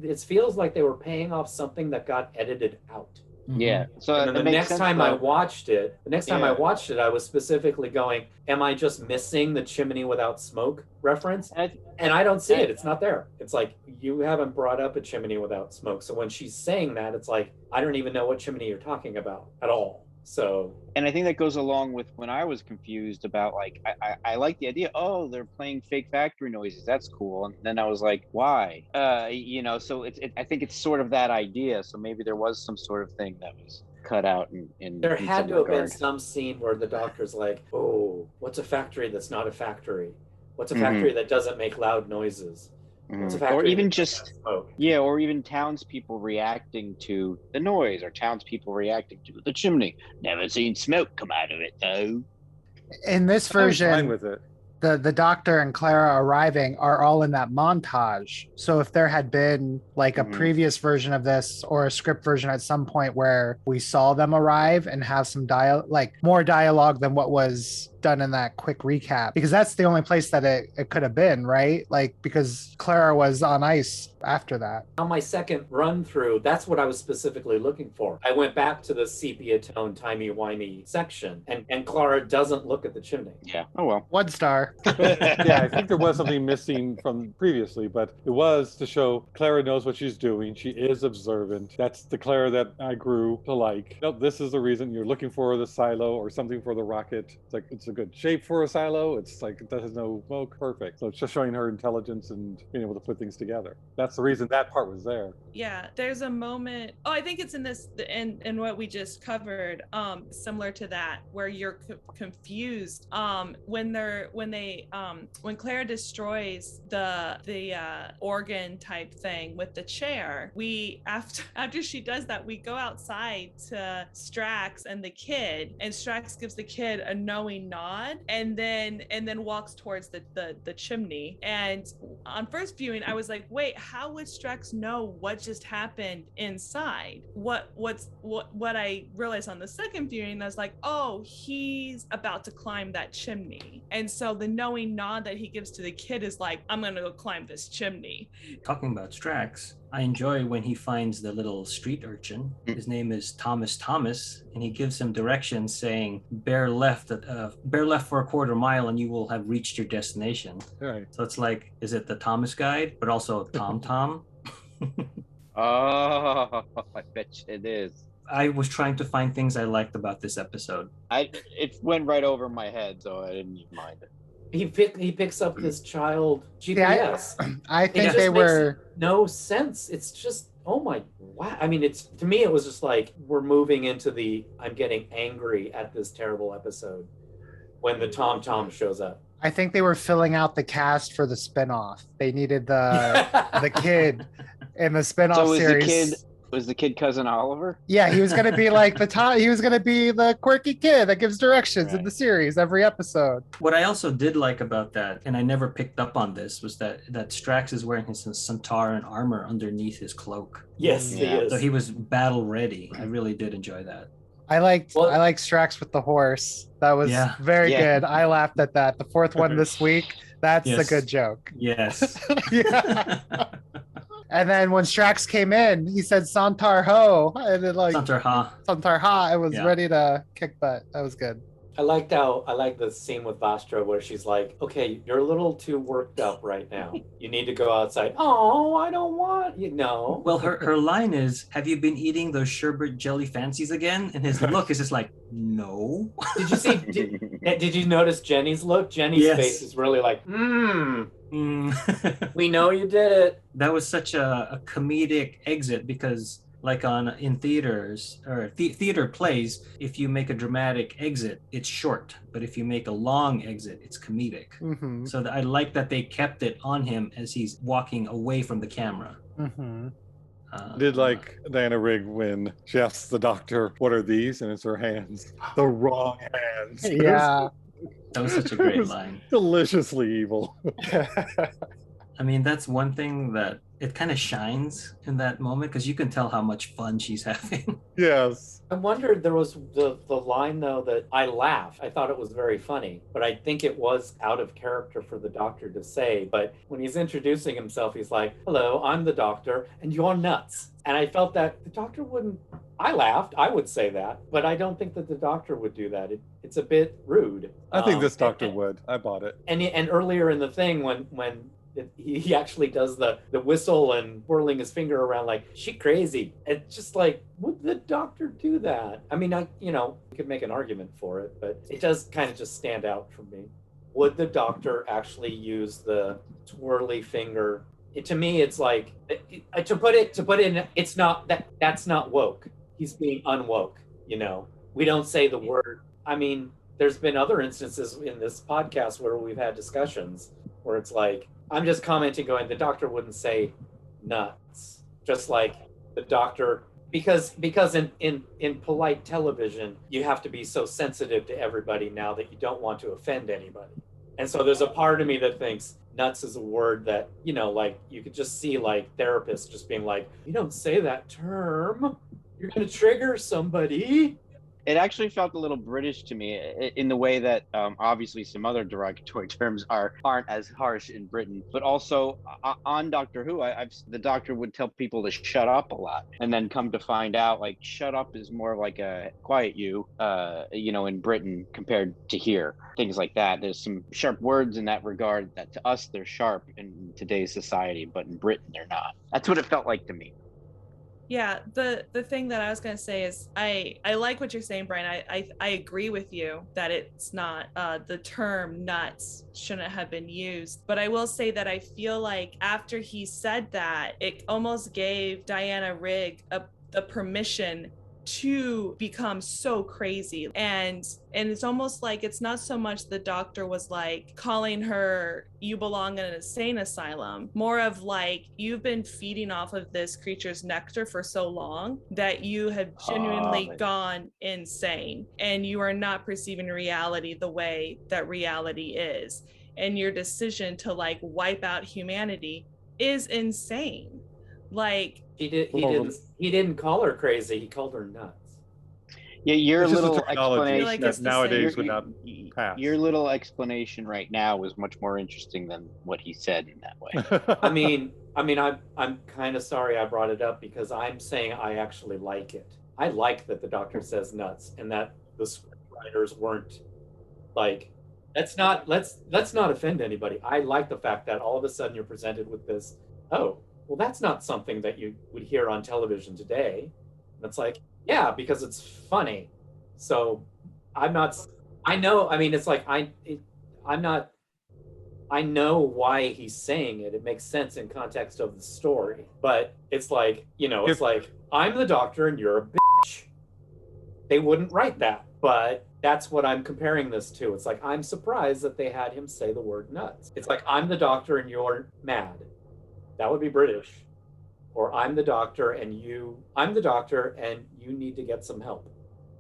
it feels like they were paying off something that got edited out. Yeah. So the next time I watched it, I was specifically going, am I just missing the chimney without smoke reference? And I don't see it. It's not there. It's like, you haven't brought up a chimney without smoke. So when she's saying that, it's like, I don't even know what chimney you're talking about at all. So, and I think that goes along with when I was confused about, like, I like the idea, oh, they're playing fake factory noises, that's cool. And then I was like, why? So I think it's sort of that idea. So maybe there was some sort of thing that was cut out in there had to have been some scene where the doctor's like, oh, what's a factory that's not a factory? What's a factory that doesn't make loud noises? Or even just or even townspeople reacting to the noise, or townspeople reacting to the chimney. Never seen smoke come out of it though. In this version, fine with it. The Doctor and Clara arriving are all in that montage. So if there had been like a previous version of this, or a script version at some point where we saw them arrive and have some more dialogue than what was done in that quick recap, because that's the only place that it could have been, right? Like, because Clara was on ice after that. On my second run through, that's what I was specifically looking for. I went back to the sepia tone, timey-wimey section, and Clara doesn't look at the chimney. Yeah. Oh well. 1 star. Yeah, I think there was something missing from previously, but it was to show Clara knows what she's doing. She is observant. That's the Clara that I grew to like. Nope, this is the reason you're looking for the silo or something for the rocket. It's like, it's a good shape for a silo. It's like, it has no smoke. Perfect. So it's just showing her intelligence and being able to put things together. That's the reason that part was there. Yeah, there's a moment. Oh, I think it's in this, in what we just covered, similar to that, where you're confused. When Clara destroys the organ type thing with the chair, we after she does that, we go outside to Strax and the kid, and Strax gives the kid a knowing nod, and then walks towards the chimney. And on first viewing, I was like, wait, how would Strax know what just happened inside? What I realized on the second viewing, I was like, oh, he's about to climb that chimney. And so the knowing nod that he gives to the kid is like, I'm gonna go climb this chimney. Talking about Strax, I enjoy when he finds the little street urchin. His name is Thomas, and he gives him directions saying, bear left for a quarter mile and you will have reached your destination. Right. So it's like, is it the Thomas guide, but also Tom? Oh, I bet you it is. I was trying to find things I liked about this episode. It went right over my head, so I didn't even mind it. He picks up this child GPS. I think they were no sense. It's just, oh my, wow. I mean, it's, to me, it was just like, we're moving into the, I'm getting angry at this terrible episode when the Tom shows up. I think they were filling out the cast for the spinoff. They needed the kid in the spinoff series. Was the kid cousin Oliver? Yeah, he was going to be like he was going to be the quirky kid that gives directions in the series every episode. What I also did like about that, and I never picked up on this, was that Strax is wearing his Centauran armor underneath his cloak. Yes, he is. So he was battle ready. I really did enjoy that. I liked Strax with the horse. That was very good. I laughed at that. The fourth one this week, that's a good joke. Yes. And then when Strax came in, he said Santar Ho. And then Santar Ha. Santar Ha. I was ready to kick butt. That was good. I like the scene with Vastra where she's like, okay, you're a little too worked up right now. You need to go outside. Oh, I don't want you. No. Well, her line is, have you been eating those sherbet jelly fancies again? And his look is just like, no. Did you see, did you notice Jenny's look? Jenny's face is really like, we know you did it. That was such a comedic exit because like in theaters or theater plays, if you make a dramatic exit, it's short. But if you make a long exit, it's comedic. Mm-hmm. So I like that they kept it on him as he's walking away from the camera. Mm-hmm. Did like Diana Rigg when she asks the doctor, what are these? And it's her hands. The wrong hands. Yeah. That was such a great line. Deliciously evil. I mean, that's one thing that it kind of shines in that moment because you can tell how much fun she's having. Yes. I wondered, there was the line though that I laughed. I thought it was very funny, but I think it was out of character for the doctor to say. But when he's introducing himself, he's like, hello, I'm the doctor and you're nuts. And I felt that the doctor wouldn't, I laughed, I would say that, but I don't think that the doctor would do that. It's a bit rude. I think this doctor would. I bought it. And earlier in the thing when he actually does the whistle and whirling his finger around like, she crazy. It's just like, would the doctor do that? I mean, you could make an argument for it, but it does kind of just stand out for me. Would the doctor actually use the twirly finger? To me, it's like, to put it in, it's not, that's not woke. He's being unwoke, We don't say the word. I mean, there's been other instances in this podcast where we've had discussions where it's like, I'm just commenting going, the doctor wouldn't say nuts. Just like the doctor, because in polite television, you have to be so sensitive to everybody now that you don't want to offend anybody. And so there's a part of me that thinks nuts is a word that, like you could just see like therapists just being like, you don't say that term. You're going to trigger somebody. It actually felt a little British to me in the way that obviously some other derogatory terms aren't as harsh in Britain, but also on Doctor Who, the doctor would tell people to shut up a lot, and then come to find out like shut up is more like a quiet you, in Britain compared to here. Things like that. There's some sharp words in that regard that to us they're sharp in today's society, but in Britain they're not. That's what it felt like to me. Yeah, the thing that I was going to say is I like what you're saying, Brian. I agree with you that it's not, the term nuts shouldn't have been used. But I will say that I feel like after he said that, it almost gave Diana Rigg the permission to become so crazy. And it's almost like it's not so much the doctor was like calling her, you belong in an insane asylum, more of like, you've been feeding off of this creature's nectar for so long that you have genuinely gone insane and you are not perceiving reality the way that reality is. And your decision to like wipe out humanity is insane. Like, he didn't call her crazy. He called her nuts. Yeah, your it's little explanation like that nowadays would not pass. Your little explanation right now was much more interesting than what he said in that way. I mean, I'm kind of sorry I brought it up because I'm saying I actually like it. I like that the doctor says nuts and that the scriptwriters weren't like, let's not offend anybody. I like the fact that all of a sudden you're presented with this, oh, well, that's not something that you would hear on television today. And it's like, Yeah, because it's funny. So I'm not. I know. I mean, it's like I'm not. I know why he's saying it. It makes sense in context of the story. But it's like, it's like, I'm the Doctor and you're a bitch. They wouldn't write that, but that's what I'm comparing this to. It's like, I'm surprised that they had him say the word nuts. It's like, I'm the Doctor and you're mad. That would be British. Or I'm the Doctor and you need to get some help.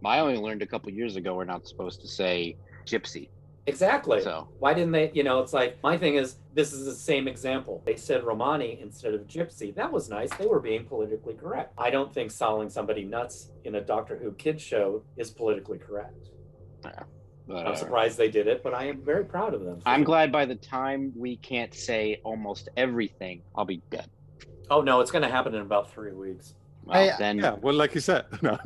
I only learned a couple years ago we're not supposed to say gypsy. Exactly. So why didn't they, it's like, my thing is, this is the same example. They said Romani instead of gypsy. That was nice. They were being politically correct. I don't think calling somebody nuts in a Doctor Who kids show is politically correct. Yeah. I'm surprised they did it, but I am very proud of them. I'm glad by the time we can't say almost everything, I'll be dead. Oh, no, it's going to happen in about 3 weeks. Well, then... Yeah, well, like you said. No.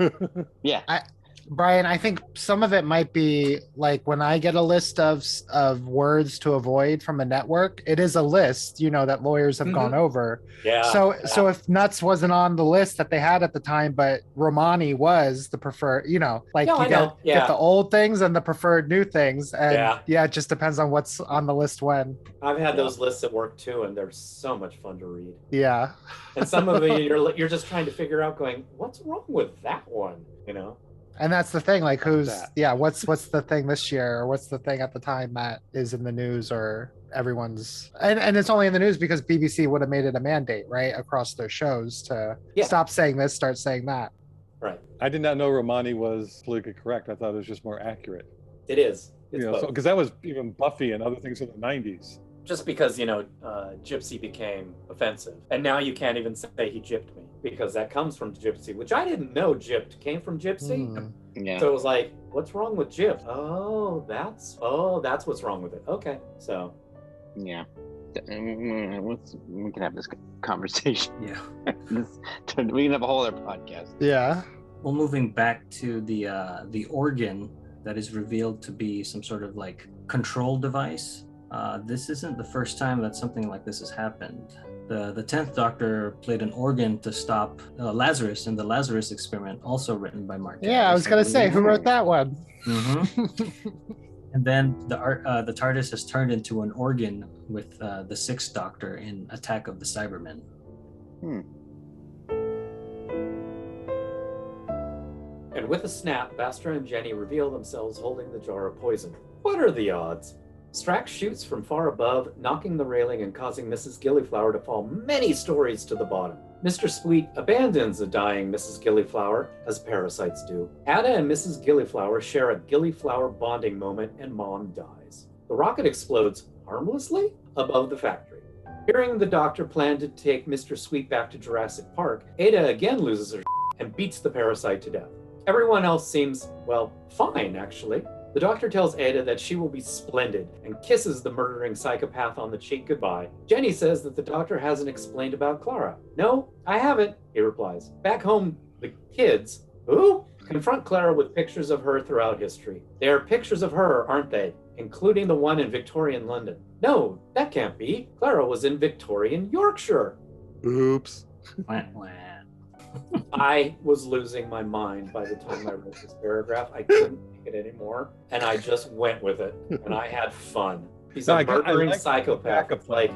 Yeah. Brian, I think some of it might be like when I get a list of words to avoid from a network, it is a list, that lawyers have gone over. Yeah. So if nuts wasn't on the list that they had at the time, but Romani was the preferred, get the old things and the preferred new things. And it just depends on what's on the list when. I've had those lists at work too, and they're so much fun to read. Yeah. And some of it you're just trying to figure out going, what's wrong with that one? And that's the thing, like what's the thing this year, or what's the thing at the time that is in the news, or everyone's and it's only in the news because BBC would have made it a mandate, right, across their shows to stop saying this, start saying that. Right. I did not know Romani was politically correct. I thought it was just more accurate. It is. Because that was even Buffy and other things in the 90s. Just because, gypsy became offensive. And now you can't even say he gypped me, because that comes from gypsy, which I didn't know gypped came from gypsy. Yeah. So it was like, what's wrong with gypped? Oh, that's what's wrong with it. Okay. So. Yeah. We can have this conversation. Yeah. We can have a whole other podcast. Yeah. Well, moving back to the organ that is revealed to be some sort of like control device. This isn't the first time that something like this has happened. The 10th Doctor played an organ to stop Lazarus in the Lazarus experiment, also written by Mark. Yeah, I was going to say, who wrote that one? Mm-hmm. And then the TARDIS has turned into an organ with the 6th Doctor in Attack of the Cybermen. And with a snap, Vastra and Jenny reveal themselves holding the jar of poison. What are the odds? Strax shoots from far above, knocking the railing and causing Mrs. Gillyflower to fall many stories to the bottom. Mr. Sweet abandons the dying Mrs. Gillyflower, as parasites do. Ada and Mrs. Gillyflower share a Gillyflower bonding moment, and Mom dies. The rocket explodes harmlessly above the factory. Hearing the Doctor plan to take Mr. Sweet back to Jurassic Park, Ada again loses her and beats the parasite to death. Everyone else seems, fine, actually. The Doctor tells Ada that she will be splendid and kisses the murdering psychopath on the cheek goodbye. Jenny says that the Doctor hasn't explained about Clara. No, I haven't, he replies. Back home, the kids, who? Confront Clara with pictures of her throughout history. They are pictures of her, aren't they? Including the one in Victorian London. No, that can't be. Clara was in Victorian Yorkshire. Oops. I was losing my mind by the time I wrote this paragraph. I couldn't take it anymore, and I just went with it, and I had fun. He's a murdering psychopath. It's like,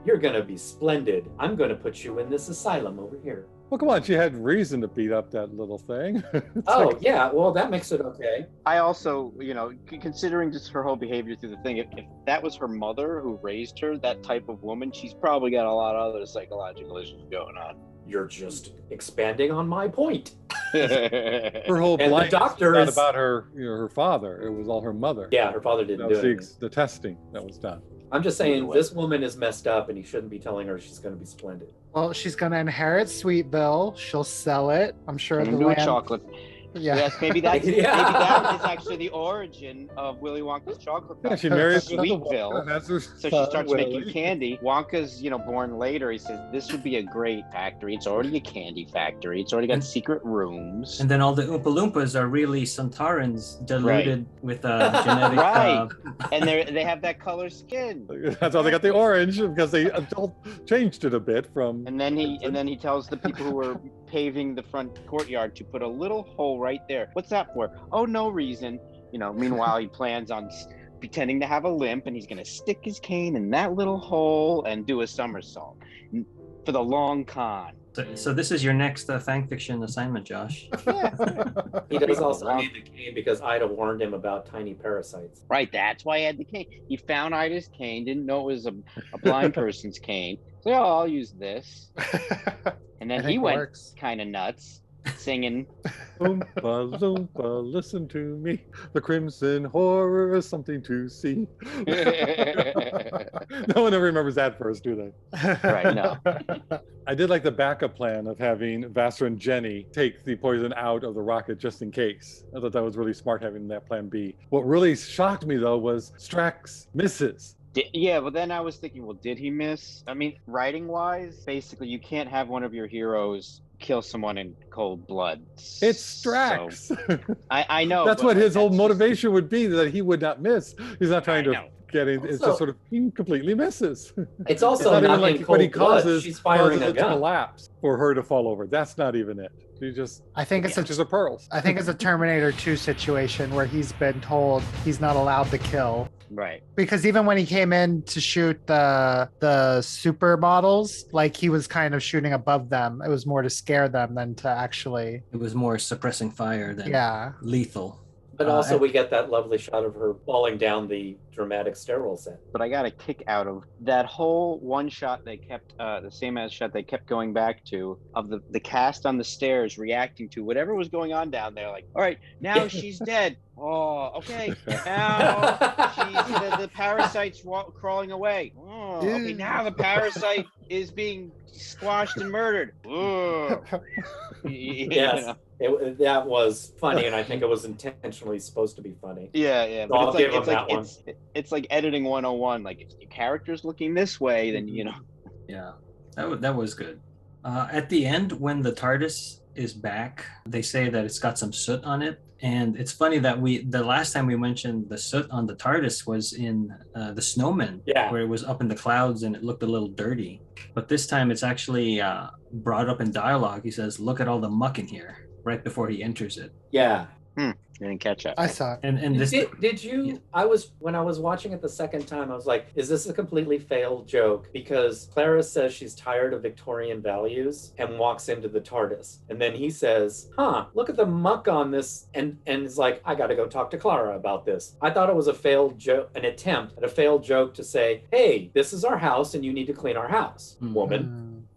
you're going to be splendid. I'm going to put you in this asylum over here. Well, come on, she had reason to beat up that little thing. That makes it okay. I also, considering just her whole behavior through the thing, if that was her mother who raised her, that type of woman, she's probably got a lot of other psychological issues going on. You're just expanding on my point. Her whole life was not about her, her father. It was all her mother. Yeah, her father didn't do it. The testing that was done. I'm just saying, this woman is messed up, and he shouldn't be telling her she's going to be splendid. Well, she's going to inherit Sweetville. She'll sell it. I'm sure the land. Chocolate. Yeah. Yes, maybe that is actually the origin of Willy Wonka's chocolate factory. Yeah, she marries Sweetville, so she starts making candy. Wonka's, born later. He says, this would be a great factory. It's already a candy factory. It's already got secret rooms. And then all the Oompa Loompas are really Santarans diluted with genetic... Right, and they have that color skin. That's how they got the orange, because they changed it a bit from... And then he tells the people who were paving the front courtyard to put a little hole right there. What's that for? Oh, no reason. Meanwhile, he plans on pretending to have a limp, and he's going to stick his cane in that little hole and do a somersault for the long con. So this is your next fan fiction assignment, Josh. Yeah. He does also need the cane because Ida warned him about tiny parasites. Right, that's why he had the cane. He found Ida's cane, didn't know it was a blind person's cane. So, I'll use this. And then he went kind of nuts, singing. Oompa loompa, listen to me. The crimson horror is something to see. No one ever remembers that verse, do they? Right, no. I did like the backup plan of having Vastra and Jenny take the poison out of the rocket just in case. I thought that was really smart, having that plan B. What really shocked me, though, was Strax misses. Yeah, but then I was thinking, well, did he miss? I mean, writing-wise, basically, you can't have one of your heroes kill someone in cold blood. It's Strax. So, I know. That's what his whole motivation would be, that he would not miss. He's not trying to get in. It's just sort of, he completely misses. It's also not not even like in what he cold blood. causes. She's firing a it to gun. collapse for her to fall over. That's not even it. She just I think it's just a pearls. I think it's a Terminator 2 situation where he's been told he's not allowed to kill. Right. Because even when he came in to shoot the supermodels, like he was kind of shooting above them. It was more to scare them than to actually. It was more suppressing fire than lethal. But also we get that lovely shot of her falling down the dramatic stairwell set. But I got a kick out of that whole one shot they kept, the same as shot they kept going back to, of the cast on the stairs reacting to whatever was going on down there. Like, all right, now she's dead. Oh, okay. Now the parasite's crawling away. Oh, okay, now the parasite is being squashed and murdered. Yes. That was funny, and I think it was intentionally supposed to be funny. Yeah. So I'll give him that one. It's like editing 101. Like, if your character's looking this way, then Yeah, that was good. At the end, when the TARDIS is back, they say that it's got some soot on it. And it's funny that the last time we mentioned the soot on the TARDIS was in the Snowman, where it was up in the clouds and it looked a little dirty. But this time it's actually brought up in dialogue. He says, "Look at all the muck in here," right before he enters it. Yeah. Didn't catch up. I saw it. And this did you? Yeah. When I was watching it the second time, I was like, "Is this a completely failed joke?" Because Clara says she's tired of Victorian values and walks into the TARDIS, and then he says, "Look at the muck on this," and is like, "I got to go talk to Clara about this." I thought it was a failed joke, an attempt at a failed joke to say, "Hey, this is our house, and you need to clean our house, woman,"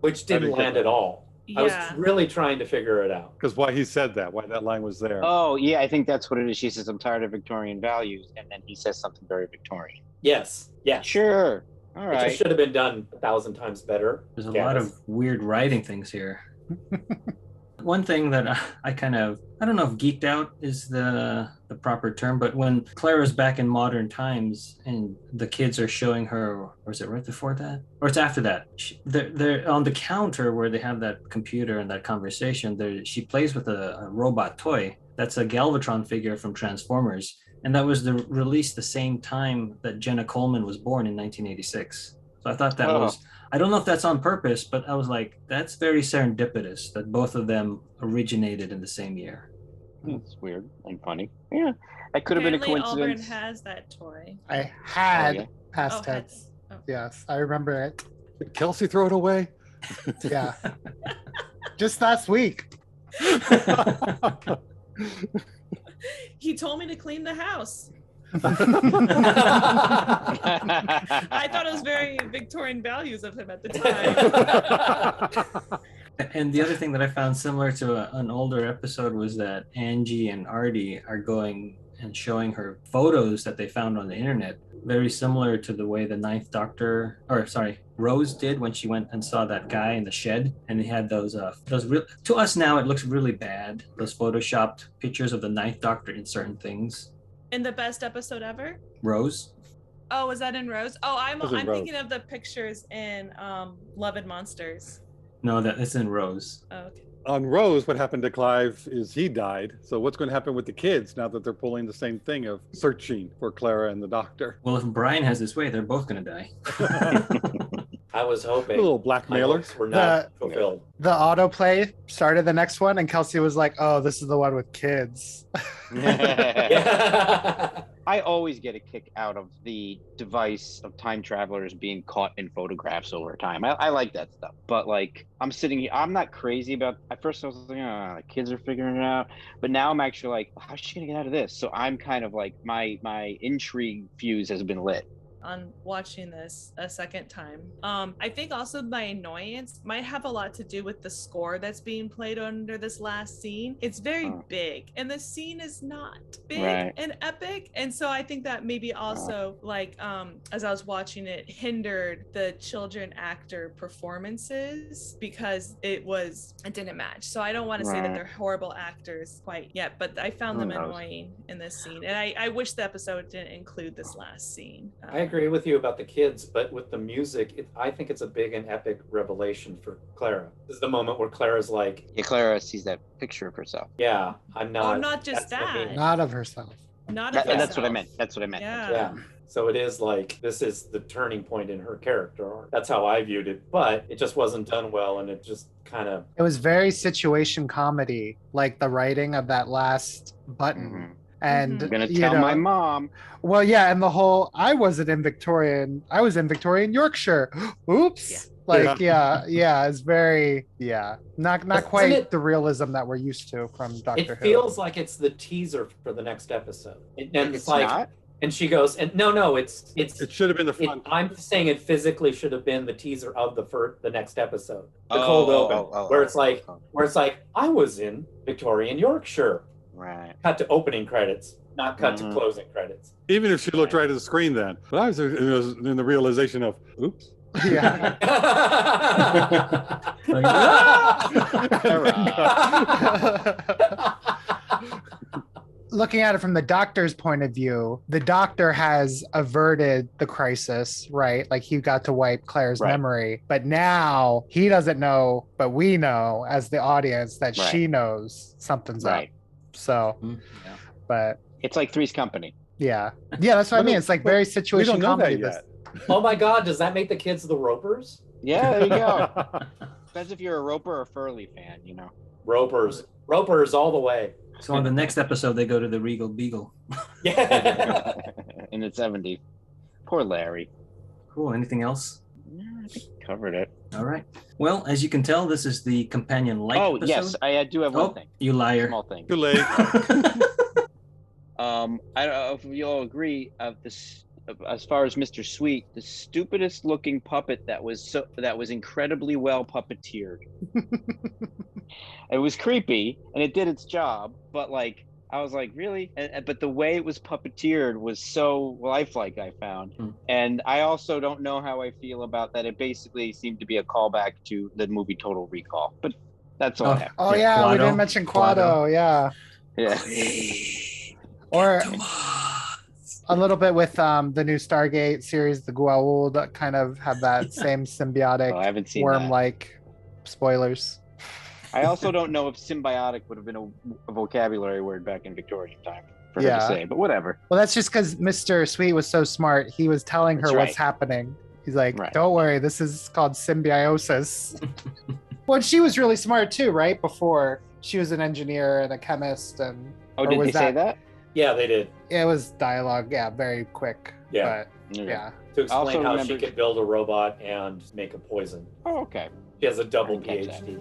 which didn't land at all. I was really trying to figure it out. Because why he said that, why that line was there. Oh, yeah, I think that's what it is. She says, "I'm tired of Victorian values," and then he says something very Victorian. Yes. Sure. All right. It should have been done 1,000 times better. There's a lot of weird writing things here. One thing that I kind of, I don't know if geeked out is the proper term, but when Clara's back in modern times and the kids are showing her, or is it right before that? Or it's after that? They're on the counter where they have that computer and that conversation. She plays with a robot toy. That's a Galvatron figure from Transformers. And that was released the same time that Jenna Coleman was born in 1986. So I thought that was... I don't know if that's on purpose, but I was like, that's very serendipitous that both of them originated in the same year. It's weird and funny. Yeah, it could have been a coincidence. Auburn has that toy. I had past tense. Yes, I remember it. Did Kelsey throw it away? Yeah. Just last week. He told me to clean the house. I thought it was very Victorian values of him at the time. And the other thing that I found similar to an older episode was that Angie and Artie are going and showing her photos that they found on the internet, very similar to the way the Rose did when she went and saw that guy in the shed, and he had those to us now it looks really bad, those photoshopped pictures of the Ninth Doctor in certain things. In the best episode ever? Rose. Oh, was that in Rose? Oh, I'm thinking of the pictures in Love and Monsters. No, it's in Rose. Oh, okay. On Rose, what happened to Clive is he died. So what's going to happen with the kids now that they're pulling the same thing of searching for Clara and the Doctor? Well, if Brian has his way, they're both going to die. I was hoping. A little blackmailer. Were not fulfilled. The autoplay started the next one, and Kelsey was like, "Oh, this is the one with kids." I always get a kick out of the device of time travelers being caught in photographs over time. I like that stuff. But like, I'm sitting here, I'm not crazy about, at first I was like, the kids are figuring it out. But now I'm actually like, how's she gonna get out of this? So I'm kind of like, my intrigue fuse has been lit on watching this a second time. I think also my annoyance might have a lot to do with the score that's being played under this last scene. It's very big, and the scene is not big and epic. And so I think that maybe also as I was watching it, hindered the children actor performances because it didn't match. So I don't want to say that they're horrible actors quite yet, but I found them annoying in this scene. And I wish the episode didn't include this last scene. I agree with you about the kids, but with the music, I think it's a big and epic revelation for Clara. This is the moment where Clara's like... Yeah, Clara sees that picture of herself. Yeah, I'm not... Oh, not just that. Not of herself. Not of herself. That's what I meant. That's what I meant. Yeah. So it is like, this is the turning point in her character arc. That's how I viewed it, but it just wasn't done well, and it just kind of... It was very situation comedy, like the writing of that last button. Mm-hmm. And I'm gonna tell my mom. Well, yeah, and the whole I was in Victorian Yorkshire. Oops. It's very not quite the realism that we're used to from Doctor Who. It feels like it's the teaser for the next episode. And it's like not? And she goes, and no, it should have been the front. I'm saying it physically should have been the teaser of the next episode, the cold open, where it's like I was in Victorian Yorkshire. Right. Cut to opening credits, not cut to closing credits. Even if she looked right at the screen then. But I was in the realization of, oops. Yeah. Looking at it from the Doctor's point of view, the Doctor has averted the crisis, right? Like he got to wipe Claire's memory, but now he doesn't know, but we know as the audience that she knows something's up. So, but it's like Three's Company. Yeah, that's what I mean. It's like very situation comedy. Oh my God, does that make the kids the Ropers? Yeah, there you go. Depends if you're a Roper or Furley fan, you know. Ropers all the way. So on the next episode, they go to the Regal Beagle. Yeah. In the 70s. Poor Larry. Cool. Anything else? Yeah, I think we covered it. All right. Well, as you can tell, this is the companion light episode. Yes, I do have one thing. You liar. Small thing. Too late. I don't know if you all agree this. As far as Mr. Sweet, the stupidest looking puppet that was incredibly well puppeteered. It was creepy and it did its job, but like I was like, really? But the way it was puppeteered was so lifelike, I found. And I also don't know how I feel about that. It basically seemed to be a callback to the movie Total Recall, but that's all I have. Oh yeah, Quado. we didn't mention Quado. Yeah. Or a little bit with the new Stargate series, the Goa'uld, that kind of have that same symbiotic I haven't seen worm-like spoilers. I also don't know if symbiotic would have been a vocabulary word back in Victorian time for her to say, but whatever. Well, that's just because Mr. Sweet was so smart. He was telling her what's happening. He's like, don't worry, this is called symbiosis. Well, she was really smart too, right? Before she was an engineer and a chemist. And did they say that? Yeah, they did. It was dialogue, very quick. Yeah. But, yeah. To explain how she could build a robot and make a poison. Oh, okay. She has a double PhD.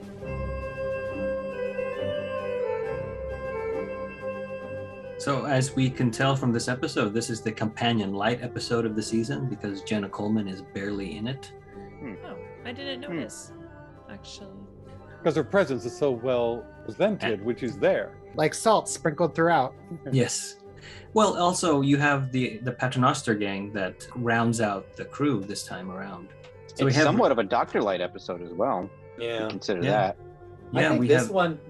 So as we can tell from this episode, this is the companion light episode of the season because Jenna Coleman is barely in it. Oh, I didn't notice, actually. Because her presence is so well presented, which is there. Like salt sprinkled throughout. Yes. Well, also you have the Paternoster Gang that rounds out the crew this time around. So it's somewhat of a Dr. Light episode as well. Yeah. Consider that. Yeah, I think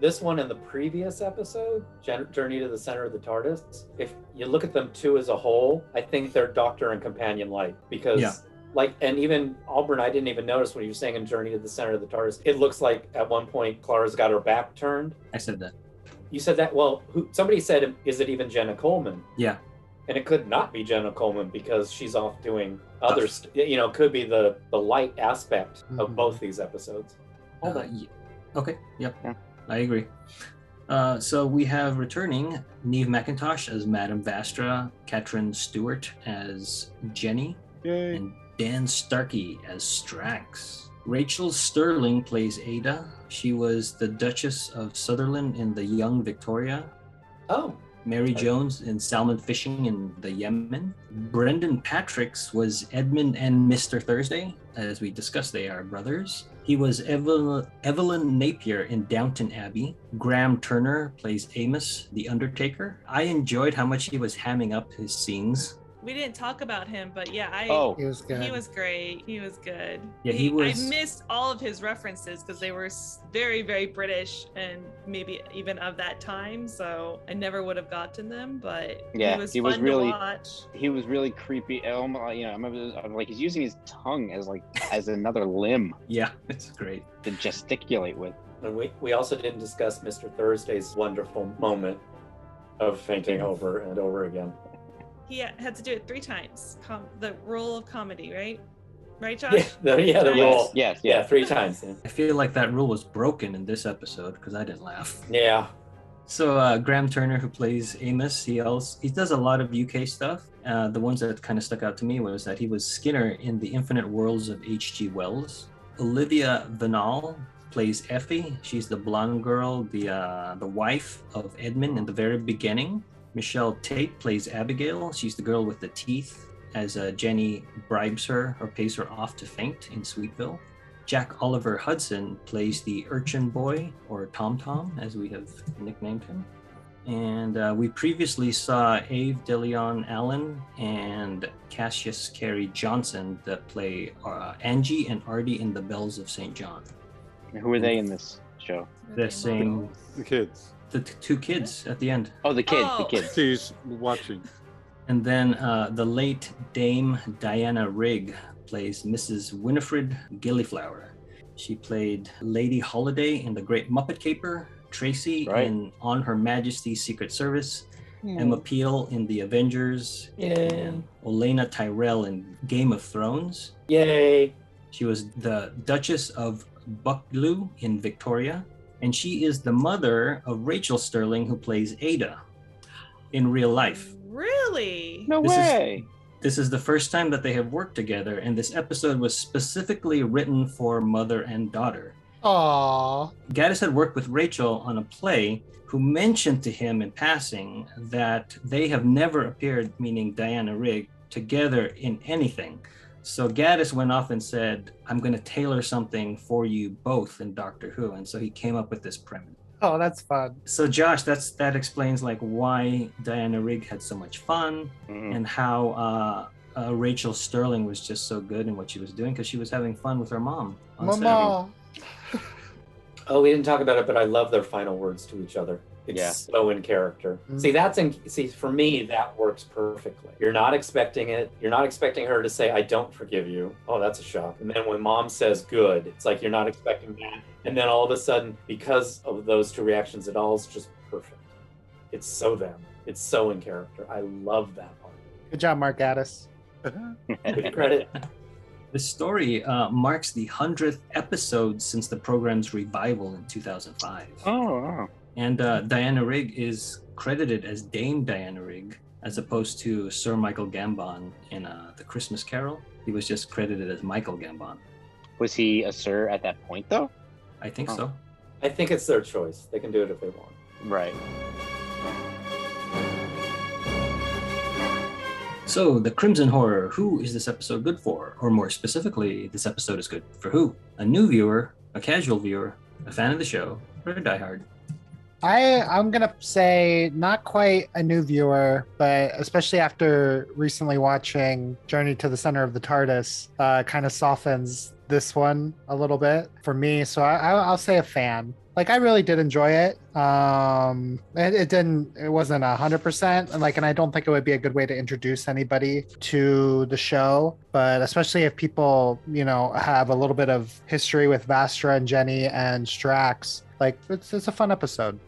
this one and the previous episode, Journey to the Center of the TARDIS, if you look at them two as a whole, I think they're Doctor and Companion Light because and even Auburn, I didn't even notice when you were saying in Journey to the Center of the TARDIS, it looks like at one point Clara's got her back turned. I said that. You said that? Well, somebody said, is it even Jenna Coleman? Yeah. And it could not be Jenna Coleman because she's off doing other, could be the light aspect of both these episodes. Okay, yep, yeah. I agree. So we have returning Neve McIntosh as Madame Vastra, Katrin Stewart as Jenny, Yay. And Dan Starkey as Strax. Rachel Sterling plays Ada. She was the Duchess of Sutherland in The Young Victoria. Oh. Mary Jones in Salmon Fishing in the Yemen. Brendan Patricks was Edmund and Mr. Thursday. As we discussed, they are brothers. He was Evelyn Napier in Downton Abbey. Graham Turner plays Amos, the Undertaker. I enjoyed how much he was hamming up his scenes. We didn't talk about him, but yeah, he was good. He was great. He was good. Yeah, he was. I missed all of his references because they were very, very British and maybe even of that time. So I never would have gotten them, but yeah, he was really, to watch. He was really creepy. I remember like he's using his tongue as another limb. Yeah, it's great to gesticulate with. And we also didn't discuss Mr. Thursday's wonderful moment of fainting over and over again. He had to do it 3 times. The role of comedy, right? Right, Josh? The role. Yes. Yeah, 3 times. Yeah. I feel like that rule was broken in this episode because I didn't laugh. Yeah. So Graham Turner, who plays Amos, he does a lot of UK stuff. The ones that kind of stuck out to me was that he was Skinner in The Infinite Worlds of H.G. Wells. Olivia Vanal plays Effie. She's the blonde girl, the wife of Edmund in the very beginning. Michelle Tate plays Abigail. She's the girl with the teeth, as Jenny bribes her or pays her off to faint in Sweetville. Jack Oliver Hudson plays the urchin boy, or Tom Tom, as we have nicknamed him. And we previously saw Ave DeLeon Allen and Cassius Carey Johnson that play Angie and Artie in The Bells of St. John. Who are they in this show? The same. The kids. The 2 kids at the end. Oh, the kids. She's watching. And then the late Dame Diana Rigg plays Mrs. Winifred Gillyflower. She played Lady Holiday in The Great Muppet Caper, Tracy in On Her Majesty's Secret Service, Emma Peel in The Avengers, and Olenna Tyrell in Game of Thrones. Yay! She was the Duchess of Buccleuch in Victoria. And she is the mother of Rachel Sterling, who plays Ada in real life. Really? No way. This is the first time that they have worked together, and this episode was specifically written for mother and daughter. Aww. Gaddis had worked with Rachel on a play, who mentioned to him in passing that they have never appeared, meaning Diana Rigg, together in anything. So Gaddis went off and said, I'm going to tailor something for you both in Doctor Who. And so he came up with this premise. Oh, that's fun. So Josh, that explains like why Diana Rigg had so much fun and how Rachel Sterling was just so good in what she was doing because she was having fun with her mom. Mama. Oh, we didn't talk about it, but I love their final words to each other. It's so in character. See, for me, that works perfectly. You're not expecting it. You're not expecting her to say, I don't forgive you. Oh, that's a shock. And then when mom says good, it's like you're not expecting that. And then all of a sudden, because of those 2 reactions, it all is just perfect. It's so them. It's so in character. I love that part. Good job, Mark Gaddis. With credit. The story marks the 100th episode since the program's revival in 2005. Oh, wow. And Diana Rigg is credited as Dame Diana Rigg, as opposed to Sir Michael Gambon in The Christmas Carol. He was just credited as Michael Gambon. Was he a sir at that point, though? I think so. I think it's their choice. They can do it if they want. Right. So, the Crimson Horror, who is this episode good for? Or more specifically, this episode is good for who? A new viewer, a casual viewer, a fan of the show, or a diehard? I'm gonna say not quite a new viewer, but especially after recently watching Journey to the Center of the TARDIS, kind of softens this one a little bit for me. So I'll say a fan. Like, I really did enjoy it. It wasn't 100%, and I don't think it would be a good way to introduce anybody to the show. But especially if people, have a little bit of history with Vastra and Jenny and Strax, it's a fun episode.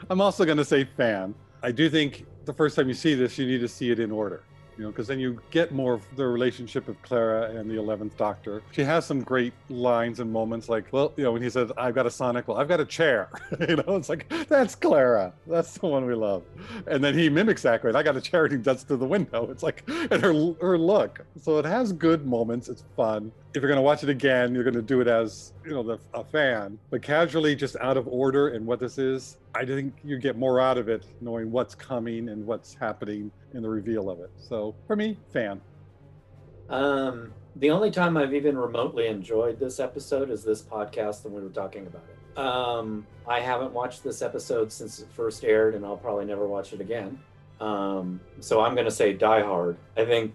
I'm also going to say fan. I do think the first time you see this, you need to see it in order. Because then you get more of the relationship of Clara and the 11th Doctor. She has some great lines and moments like, well, when he says, I've got a Sonic, well, I've got a chair. It's like, that's Clara. That's the one we love. And then he mimics that great. I got a chair, and he does through the window. It's like, and her look. So it has good moments. It's fun. If you're going to watch it again, you're going to do it as, a fan. But casually, just out of order and what this is, I think you get more out of it knowing what's coming and what's happening in the reveal of it. So for me, fan. The only time I've even remotely enjoyed this episode is this podcast when we were talking about it. I haven't watched this episode since it first aired, and I'll probably never watch it again. So I'm going to say Die Hard. I think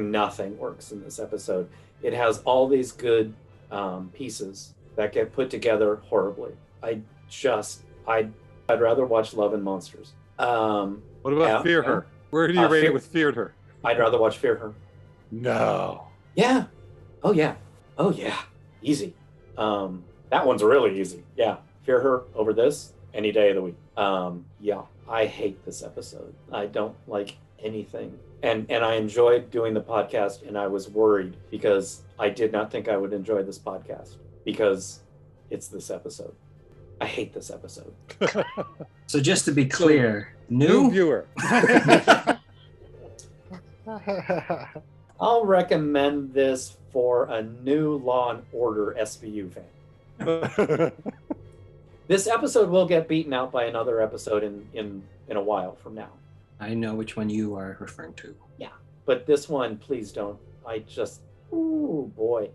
nothing works in this episode. It has all these good pieces that get put together horribly. I'd rather watch Love and Monsters. What about Fear Her? Where do you rate it with Feared Her? I'd rather watch Fear Her. No. Yeah. Oh yeah. Easy. That one's really easy. Yeah. Fear Her over this any day of the week. Yeah. I hate this episode. I don't like anything. And I enjoyed doing the podcast, and I was worried because I did not think I would enjoy this podcast because it's this episode. I hate this episode. So just to be clear, new viewer. I'll recommend this for a new Law and Order SVU fan. This episode will get beaten out by another episode in a while from now. I know which one you are referring to. Yeah, but this one, please don't. Ooh boy.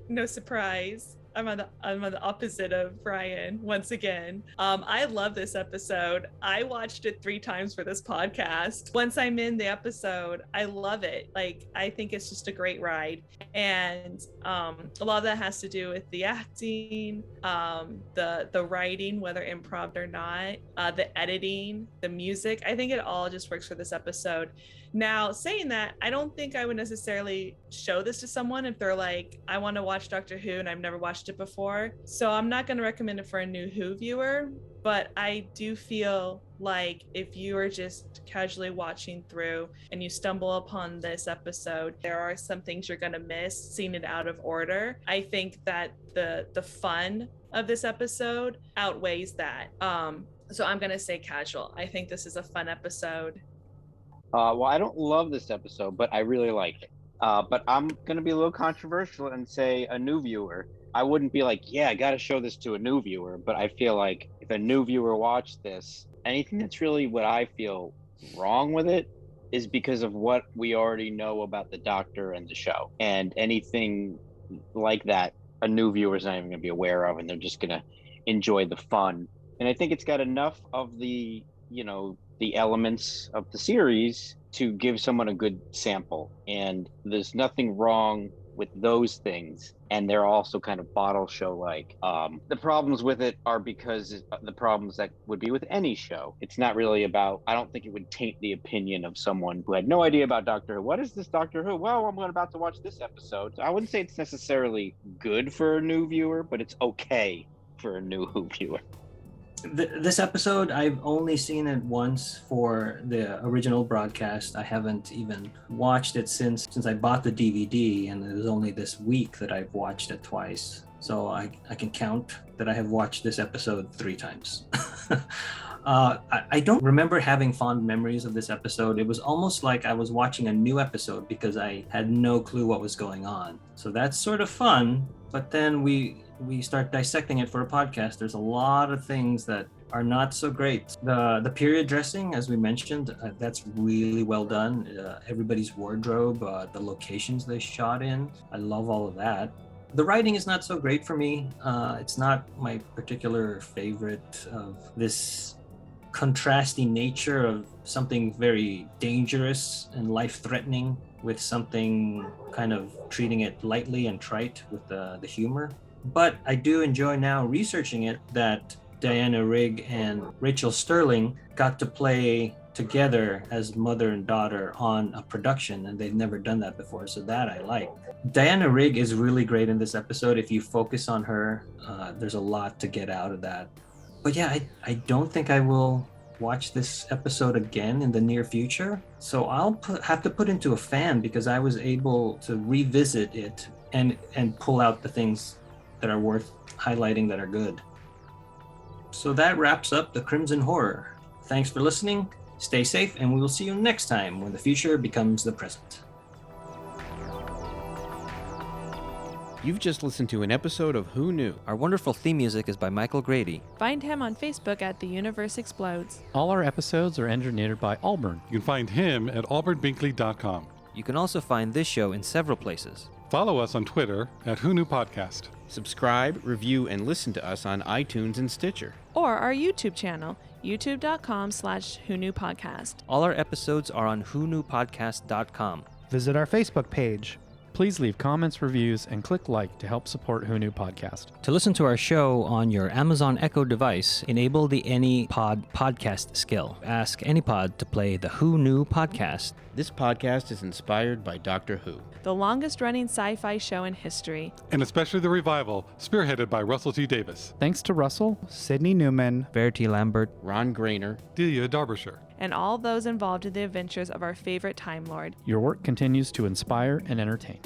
No surprise, I'm on the opposite of Brian once again. I love this episode. I watched it 3 times for this podcast. Once I'm in the episode, I love it. Like, I think it's just a great ride. And a lot of that has to do with the acting, the writing, whether improv or not, the editing, the music. I think it all just works for this episode. Now, saying that, I don't think I would necessarily show this to someone if they're like, I want to watch Doctor Who and I've never watched it before. So I'm not going to recommend it for a new Who viewer, but I do feel like if you are just casually watching through and you stumble upon this episode, there are some things you're going to miss seeing it out of order. I think that the fun of this episode outweighs that. So I'm going to say casual. I think this is a fun episode. Well, I don't love this episode, but I really like it. But I'm going to be a little controversial and say a new viewer. I wouldn't be like, yeah, I got to show this to a new viewer. But I feel like if a new viewer watched this, anything that's really what I feel wrong with it is because of what we already know about the Doctor and the show. And anything like that, a new viewer is not even going to be aware of, and they're just going to enjoy the fun. And I think it's got enough of the elements of the series to give someone a good sample. And there's nothing wrong with those things. And they're also kind of bottle show like. The problems with it are because the problems that would be with any show. It's not really about, I don't think it would taint the opinion of someone who had no idea about Doctor Who. What is this Doctor Who? Well, I'm about to watch this episode. So I wouldn't say it's necessarily good for a new viewer, but it's okay for a new Who viewer. This episode, I've only seen it once for the original broadcast. I haven't even watched it since I bought the DVD, and it was only this week that I've watched it twice. So I can count that I have watched this episode 3 times. I don't remember having fond memories of this episode. It was almost like I was watching a new episode because I had no clue what was going on. So that's sort of fun, but then we start dissecting it for a podcast. There's a lot of things that are not so great. The period dressing, as we mentioned, that's really well done. Everybody's wardrobe, the locations they shot in, I love all of that. The writing is not so great for me. It's not my particular favorite of this contrasting nature of something very dangerous and life-threatening with something kind of treating it lightly and trite with the humor. But I do enjoy now researching it that Diana Rigg and Rachel Sterling got to play together as mother and daughter on a production, and they've never done that before, so that I like. Diana Rigg is really great in this episode. If you focus on her, there's a lot to get out of that. But yeah, I don't think I will watch this episode again in the near future. So I'll have to put into a fan because I was able to revisit it and pull out the things that are worth highlighting that are good. So that wraps up the Crimson Horror. Thanks for listening. Stay safe, and we will see you next time when the future becomes the present. You've just listened to an episode of Who Knew? Our wonderful theme music is by Michael Grady. Find him on Facebook at The Universe Explodes. All our episodes are engineered by Auburn. You can find him at auburnbinkley.com. You can also find this show in several places. Follow us on Twitter at Who Knew Podcast. Subscribe, review, and listen to us on iTunes and Stitcher. Or our YouTube channel, youtube.com/whoknewpodcast. All our episodes are on whoknewpodcast.com. Visit our Facebook page. Please leave comments, reviews, and click like to help support Who Knew Podcast. To listen to our show on your Amazon Echo device, enable the AnyPod podcast skill. Ask AnyPod to play the Who Knew podcast. This podcast is inspired by Doctor Who, the longest-running sci-fi show in history. And especially the revival, spearheaded by Russell T. Davis. Thanks to Russell, Sydney Newman, Verity Lambert, Ron Grainer, Delia Derbyshire, and all those involved in the adventures of our favorite Time Lord. Your work continues to inspire and entertain.